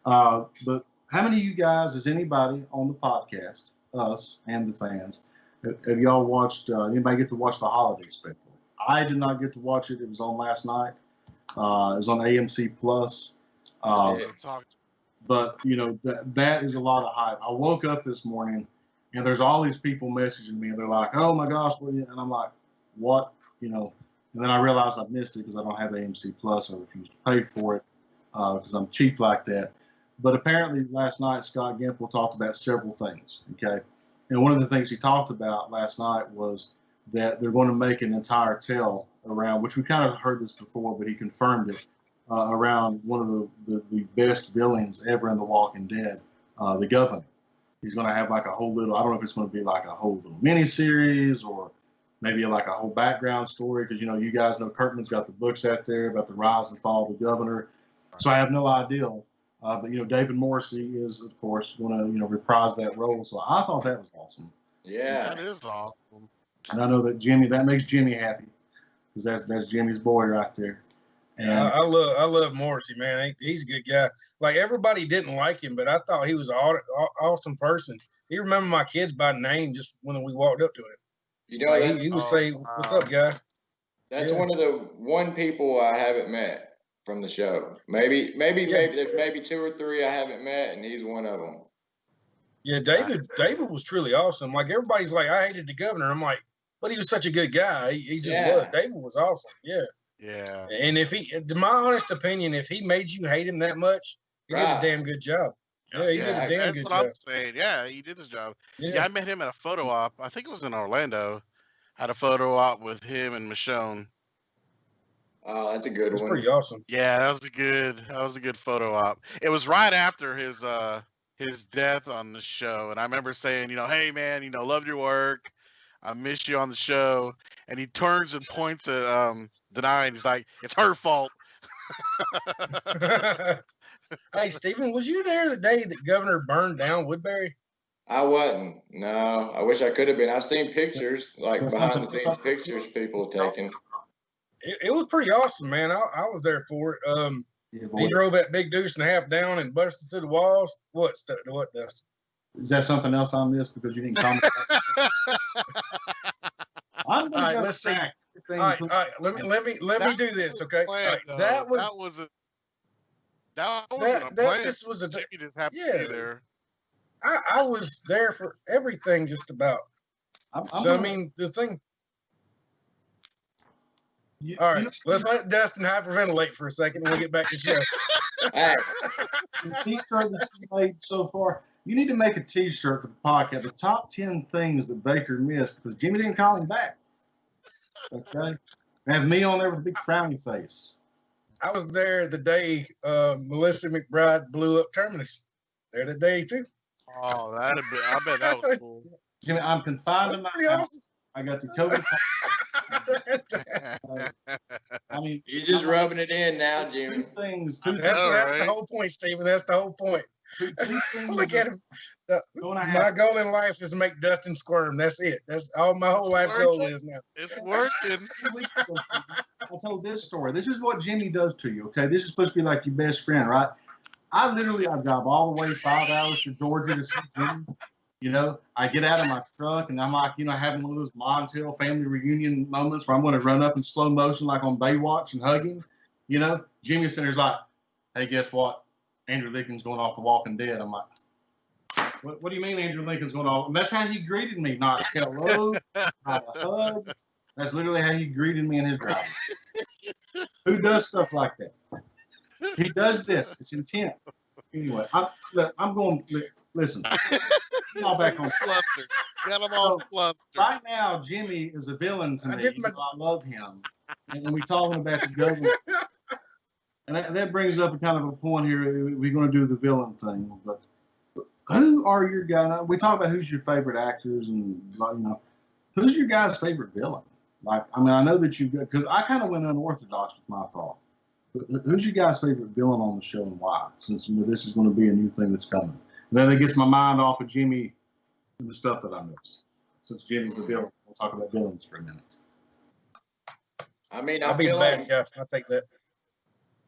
But how many of you guys, is anybody on the podcast, us and the fans, have y'all watched, anybody get to watch the holiday special? I did not get to watch it. It was on last night. It was on AMC Plus. But, you know, that is a lot of hype. I woke up this morning, and there's all these people messaging me, and they're like, oh, my gosh. And I'm like, what? You know, and then I realized I missed it because I don't have AMC Plus. I refuse to pay for it because I'm cheap like that. But apparently last night, Scott Gimple talked about several things, okay? And one of the things he talked about last night was that they're going to make an entire tale around, which we kind of heard this before, but he confirmed it, around one of the best villains ever in The Walking Dead, the Governor. He's going to have like a whole little, I don't know if it's going to be like a whole little mini-series or maybe like a whole background story, because, you know, you guys know Kirkman's got the books out there about the rise and fall of the Governor. So I have no idea. But, you know, David Morrissey is, of course, going to, you know, reprise that role. So I thought that was awesome. Yeah. That is awesome. And I know that that makes Jimmy happy, because that's Jimmy's boy right there. And I love Morrissey, man. He's a good guy. Like, everybody didn't like him, but I thought he was an awesome person. He remembered my kids by name just when we walked up to him. You know, Like, he would say, "What's up, guys?" That's Yeah. one of the people I haven't met from the show. Maybe there's maybe 2 or 3 I haven't met, and he's one of them. Yeah, David was truly awesome. Like, everybody's like, I hated the Governor. I'm like, but he was such a good guy. He just was. David was awesome. Yeah. Yeah. And if to my honest opinion, if he made you hate him that much, he did a damn good job. Yeah, he did a damn good job. That's what I'm saying. Yeah, he did his job. Yeah, I met him at a photo op. I think it was in Orlando. Had a photo op with him and Michonne. Oh, that's a good one. Pretty awesome. Yeah, that was a good photo op. It was right after his death on the show, and I remember saying, you know, hey man, you know, loved your work. I miss you on the show. And he turns and points at Denai, and he's like, it's her fault. Hey, Stephen, was you there the day that Governor burned down Woodbury? I wasn't. No, I wish I could have been. I've seen pictures, like behind the scenes pictures people have taken. It was pretty awesome, man. I was there for it. He drove that big deuce and a half down and busted through the walls. What, Dustin? Is that something else I missed because you didn't comment? All right, let's see. All right, let me do this, okay? Plan, right, that wasn't a plan. This was a Jimmy just happened to be there. I was there for everything, just about. I mean, the thing. All right, let's let Dustin hyperventilate for a second, and we'll get back to the show. The T-shirt that you made so far, you need to make a T-shirt for the podcast. The top 10 things that Baker missed because Jimmy didn't call him back. Okay, and have me on there with a big frowny face. I was there the day Melissa McBride blew up Terminus. There the day too. Oh, I bet that was cool. Jimmy, I'm confined in my house. Awesome. I got the COVID. I mean, he's just rubbing it in now, Jimmy. That's the whole point, Stephen. That's the whole point. Look at him. My goal in life is to make Dustin squirm. That's it. That's all my whole life goal is now. It's working. I told this story. This is what Jimmy does to you, okay? This is supposed to be like your best friend, right? I drive all the way 5 hours to Georgia to see Jimmy. You know, I get out of my truck and I'm like, you know, having one of those Montel family reunion moments where I'm going to run up in slow motion like on Baywatch and hug him. You know, Jimmy Center's like, hey, guess what? Andrew Lincoln's going off The Walking Dead. I'm like, What do you mean Andrew Lincoln's going on? And that's how he greeted me, not hello, not a hug. That's literally how he greeted me in his driveway. Who does stuff like that? He does this. It's intent. Anyway, I'm going. Listen, y'all back on flustered. Got them all flustered. Right now, Jimmy is a villain to me. So I love him, and we're talking about the government. And that brings up a kind of a point here. We're going to do the villain thing, but who are your guys? We talk about who's your favorite actors, and who's your guy's favorite villain? Like, I mean, I know that you've got, because I kind of went unorthodox with my thought. But who's your guy's favorite villain on the show and why? Since this is going to be a new thing that's coming. And then it gets my mind off of Jimmy and the stuff that I missed. Since Jimmy's the villain, we'll talk about villains for a minute. I mean, I'll be the bad guy. I'll take that.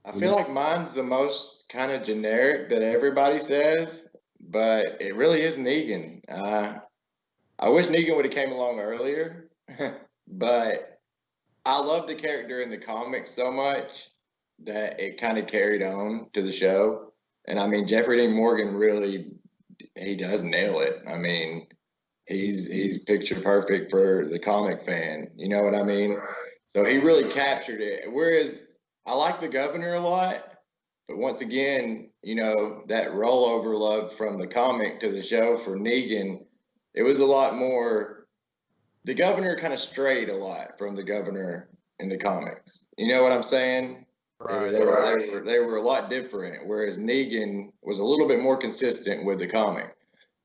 I feel like mine's the most kind of generic that everybody says, but it really is Negan. I wish Negan would have came along earlier, but I love the character in the comics so much that it kind of carried on to the show. And I mean, Jeffrey Dean Morgan really, he does nail it. I mean, he's picture perfect for the comic fan. You know what I mean? So he really captured it. Whereas I like the Governor a lot, but once again, that rollover love from the comic to the show for Negan, it was a lot more. The Governor kind of strayed a lot from the Governor in the comics. You know what I'm saying? Right. They were a lot different, whereas Negan was a little bit more consistent with the comic.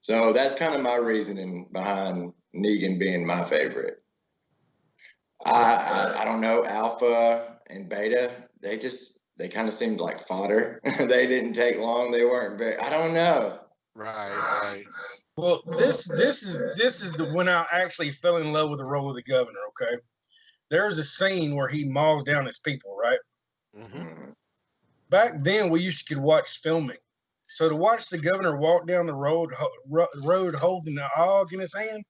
So that's kind of my reasoning behind Negan being my favorite. I don't know, Alpha and Beta, they kind of seemed like fodder. They didn't take long. They weren't very, I don't know. Right. Well, this is the when I actually fell in love with the role of the Governor. Okay, there's a scene where he mauls down his people, right? Mm-hmm. Back then, we used to could watch filming, so to watch the Governor walk down the road holding the hog in his hand,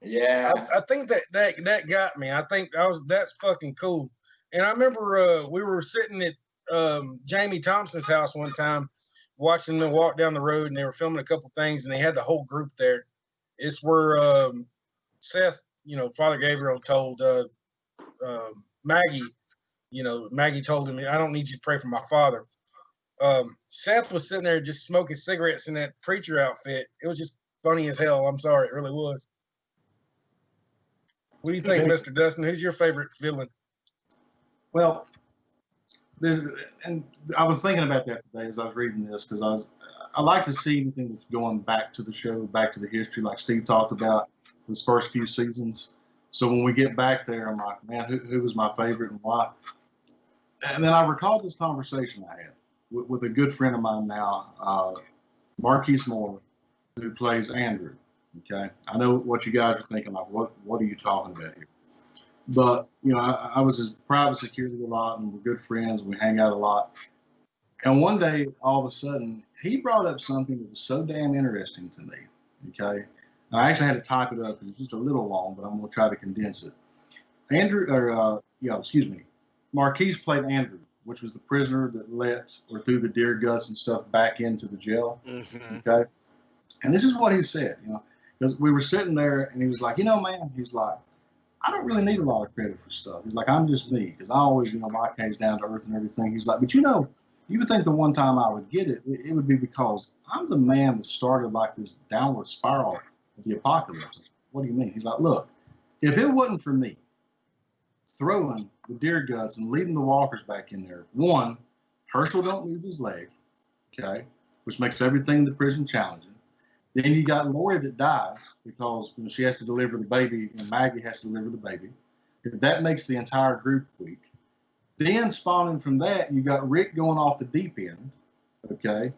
yeah, I think that got me. I think that's fucking cool. And I remember we were sitting at Jamie Thompson's house one time, watching them walk down the road, and they were filming a couple things, and they had the whole group there. It's where Seth, Father Gabriel told Maggie, Maggie told him, I don't need you to pray for my father. Seth was sitting there just smoking cigarettes in that preacher outfit. It was just funny as hell. I'm sorry, it really was. What do you think, Mr. Dustin? Who's your favorite villain? Well, and I was thinking about that today as I was reading this, because I like to see anything that's going back to the show, back to the history, like Steve talked about his first few seasons. So when we get back there, I'm like, man, who was my favorite and why? And then I recalled this conversation I had with a good friend of mine now, Marquise Moore, who plays Andrew. Okay, I know what you guys are thinking, like, what are you talking about here? But, I was his private security a lot, and we're good friends, and we hang out a lot. And one day, all of a sudden, he brought up something that was so damn interesting to me, okay? And I actually had to type it up. It's just a little long, but I'm going to try to condense it. Marquise played Andrew, which was the prisoner that threw the deer guts and stuff back into the jail, okay? And this is what he said, because we were sitting there, and he was like, man, he's like, I don't really need a lot of credit for stuff. He's like, I'm just me, because I always, my case down to earth and everything. He's like, but you would think the one time I would get it, it would be because I'm the man that started like this downward spiral of the apocalypse. What do you mean? He's like, look, if it wasn't for me throwing the deer guts and leading the walkers back in there, one, Herschel don't lose his leg, okay, which makes everything in the prison challenging. Then you got Lori that dies because she has to deliver the baby, and Maggie has to deliver the baby. That makes the entire group weak. Then spawning from that, you got Rick going off the deep end. Okay,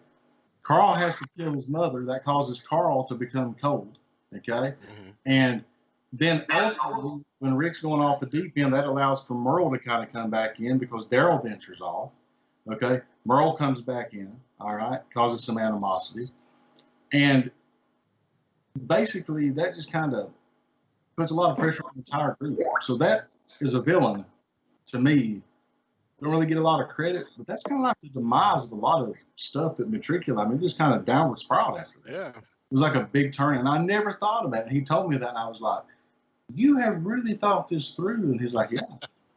Carl has to kill his mother. That causes Carl to become cold. Okay, and then ultimately, when Rick's going off the deep end, that allows for Merle to kind of come back in because Daryl ventures off. Okay, Merle comes back in. All right, causes some animosity, and basically, that just kind of puts a lot of pressure on the entire group. So that is a villain to me. Don't really get a lot of credit, but that's kind of like the demise of a lot of stuff that Matricula. I mean, just kind of downward spiral after that. Yeah. was like a big turn, and I never thought about it. He told me that, and I was like, "You have really thought this through." And he's like, "Yeah."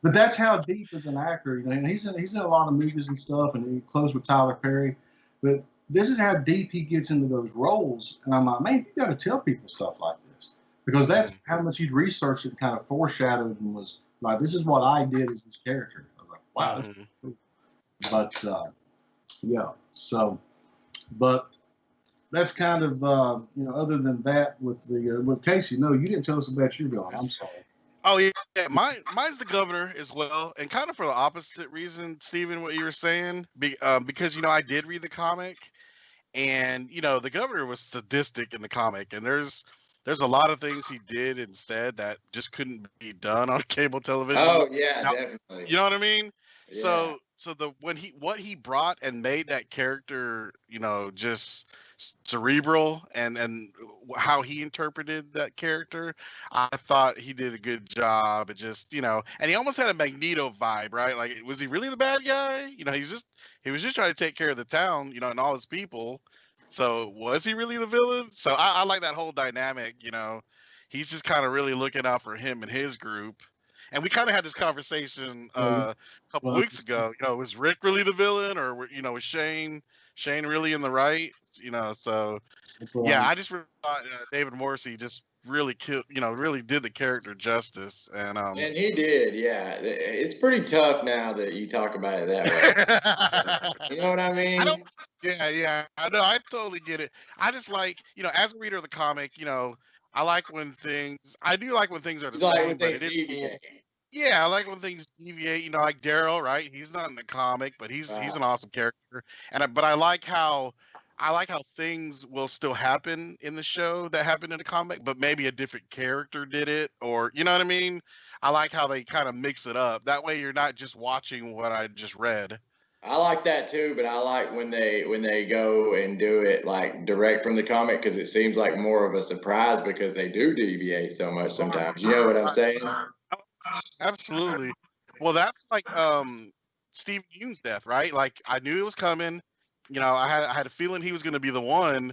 But that's how deep as an actor, you know. And he's in a lot of movies and stuff, and he closed with Tyler Perry. But this is how deep he gets into those roles, and I'm like, man, you got to tell people stuff like this because that's how much he'd researched it, and kind of foreshadowed, and was like, "This is what I did as this character." I was like, "Wow, that's cool." But yeah, so, but that's kind of other than that, with the with Casey. No, you didn't tell us about your villain. I'm sorry. Oh yeah, mine's the governor as well, and kind of for the opposite reason, Stephen, what you were saying, because I did read the comic, and the governor was sadistic in the comic, and there's a lot of things he did and said that just couldn't be done on cable television. Oh yeah, definitely. You know what I mean? Yeah. So what he brought and made that character, just cerebral, and how he interpreted that character, I thought he did a good job at just, and he almost had a Magneto vibe, right? Like, was he really the bad guy? He was just trying to take care of the town, and all his people. So was he really the villain? So I like that whole dynamic, he's just kind of really looking out for him and his group. And we kind of had this conversation a couple weeks ago. Was Rick really the villain, or was Shane really in the right? So yeah, I just really thought David Morrissey just really really did the character justice, and he did. Yeah, it's pretty tough now that you talk about it that way. You know what I mean? Yeah, I know. I totally get it. I just like, as a reader of the comic, I like when things. I do like when things are the same, but it is cool. Yeah, I like when things deviate. Like Daryl, right? He's not in the comic, but he's an awesome character. But I like how things will still happen in the show that happened in the comic, but maybe a different character did it, or you know what I mean? I like how they kind of mix it up. That way, you're not just watching what I just read. I like that too, but I like when they go and do it like direct from the comic, because it seems like more of a surprise because they do deviate so much sometimes. You know what I'm saying? Absolutely. Well, that's like Steve Yeun's death, right? Like, I knew it was coming. I had a feeling he was going to be the one,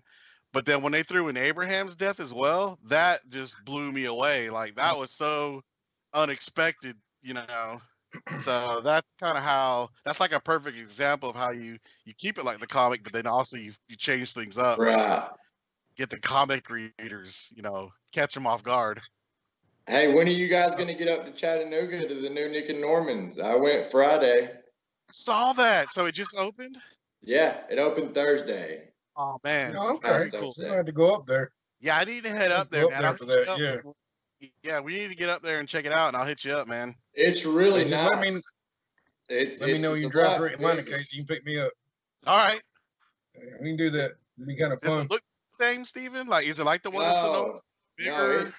but then when they threw in Abraham's death as well, that just blew me away. Like, that was so unexpected. So that's kind of that's like a perfect example of how you keep it like the comic, but then also you change things up. Right. Get the comic readers, catch them off guard. Hey, when are you guys going to get up to Chattanooga to the new Nick and Norman's? I went Friday. Saw that. So it just opened? Yeah, it opened Thursday. Oh man. Oh, okay. Cool. I had to go up there. Yeah, I need to head up there, man. For that. Yeah. Yeah, we need to get up there and check it out, and I'll hit you up, man. It's really nice. Let me know you drive through Atlanta, Casey. You can pick me up. All right. We can do that. It'd be kind of fun. Does it look the same, Steven? Like, is it like the one in Sonoma? No,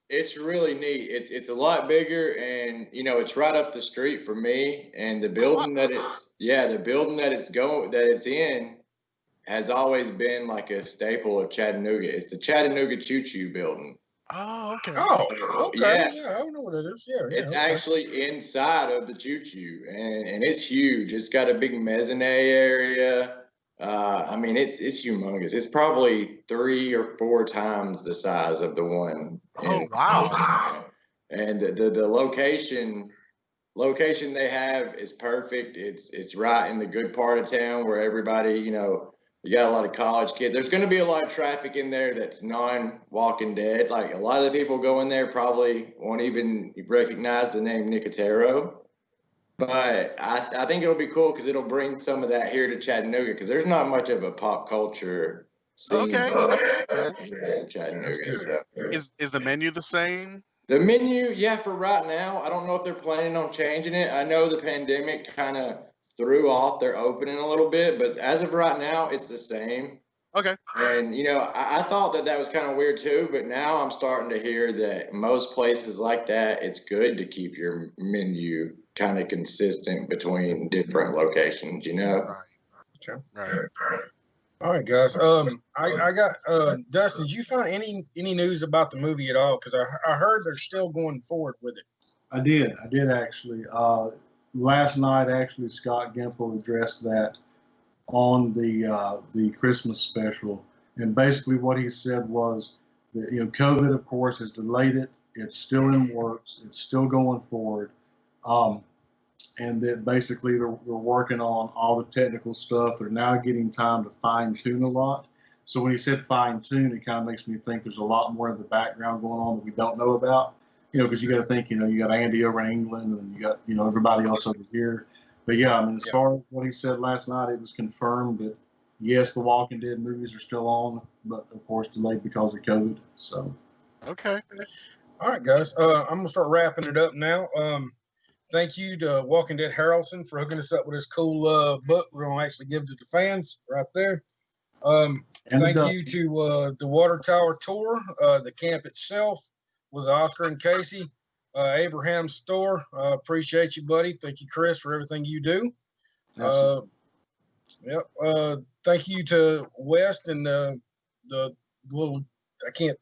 it's really neat. It's a lot bigger, and it's right up the street for me. And the building that it's in has always been like a staple of Chattanooga. It's the Chattanooga Choo Choo building. Oh, okay. Oh, okay. Yeah, I don't know what it is. Yeah, it's actually inside of the Choo Choo, and it's huge. It's got a big mezzanine area. I mean, it's humongous. It's probably 3 or 4 times the size of the one. Oh, wow. And the location they have is perfect. It's right in the good part of town where everybody, you got a lot of college kids. There's going to be a lot of traffic in there that's non-Walking Dead. Like, a lot of the people go in there probably won't even recognize the name Nicotero. But I think it'll be cool because it'll bring some of that here to Chattanooga, because there's not much of a pop culture scene in Chattanooga. So. Is the menu the same? The menu, yeah, for right now. I don't know if they're planning on changing it. I know the pandemic kind of threw off their opening a little bit, but as of right now, it's the same. Okay. And, I thought that was kind of weird too, but now I'm starting to hear that most places like that, it's good to keep your menu kind of consistent between different locations, Right. Okay. Right. All right, guys. I got Dustin. Did you find any news about the movie at all? Because I heard they're still going forward with it. I did actually. Last night, actually, Scott Gimple addressed that on the Christmas special, And basically what he said was that, COVID, of course, has delayed it. It's still in works. It's still going forward. And that basically they're working on all the technical stuff. They're now getting time to fine tune a lot. So when he said fine tune, it kind of makes me think there's a lot more in the background going on that we don't know about. Because you got to think, you got Andy over in England, and you got, everybody else over here. But yeah, I mean, as far as what he said last night, it was confirmed that yes, the Walking Dead movies are still on, but of course delayed because of COVID. So. Okay. All right, guys. I'm gonna start wrapping it up now. Thank you to Walking Dead Harrelson for hooking us up with this cool book. We're gonna actually give to the fans right there. Thank you to the Water Tower Tour, the camp itself with Oscar and Casey, Abraham's store. Appreciate you, buddy. Thank you, Chris, for everything you do. Thank you to West and the little, I can't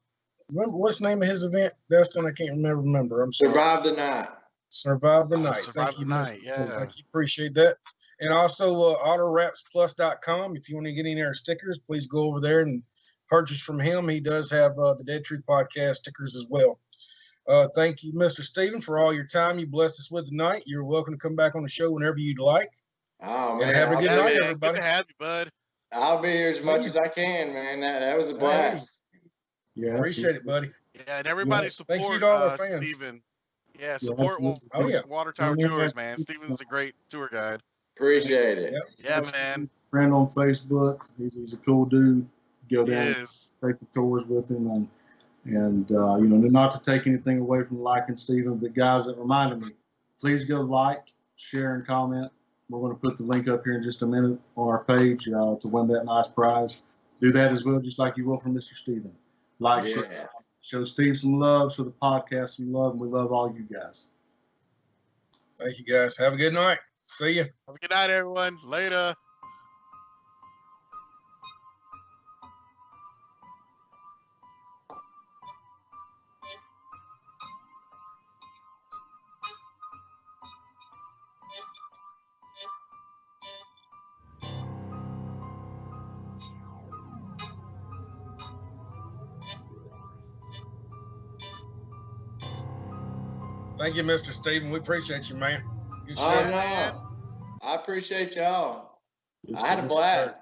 remember what's the name of his event, Dustin. I can't remember. I'm sorry. Survive the Night. Survive the Night. Thank you, Night. Yeah. Thank you. Appreciate that. And also AutoWrapsPlus.com. If you want to get any of our stickers, please go over there and purchase from him. He does have the Dead Truth Podcast stickers as well. Thank you, Mr. Stephen, for all your time you blessed us with tonight. You're welcome to come back on the show whenever you'd like. Oh, man. And have a good night, everybody. Good to have you, bud. I'll be here as much as I can, man. That was a blast. Yeah, appreciate it, buddy. Yeah, and everybody support Thank you to all our fans. Stephen. Yeah, support Water Tower Tours, man. Stephen's a great tour guide. Appreciate it. Yeah, man. Friend on Facebook. He's a cool dude. Go down, take the tours with him, and not to take anything away from liking Stephen, but guys, that reminded me, please go like, share, and comment. We're going to put the link up here in just a minute on our page to win that nice prize. Do that as well, just like you will from Mr. Stephen. Show Steve some love, show the podcast some love, and we love all you guys. Thank you, guys. Have a good night. See you. Have a good night, everyone. Later. Thank you, Mr. Stephen. We appreciate you, man. No. I appreciate y'all. I had a blast.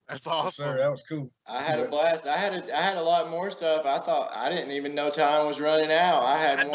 That's awesome. Yes, sir. That was cool. I had a blast. I had a lot more stuff. I thought I didn't even know time was running out. I had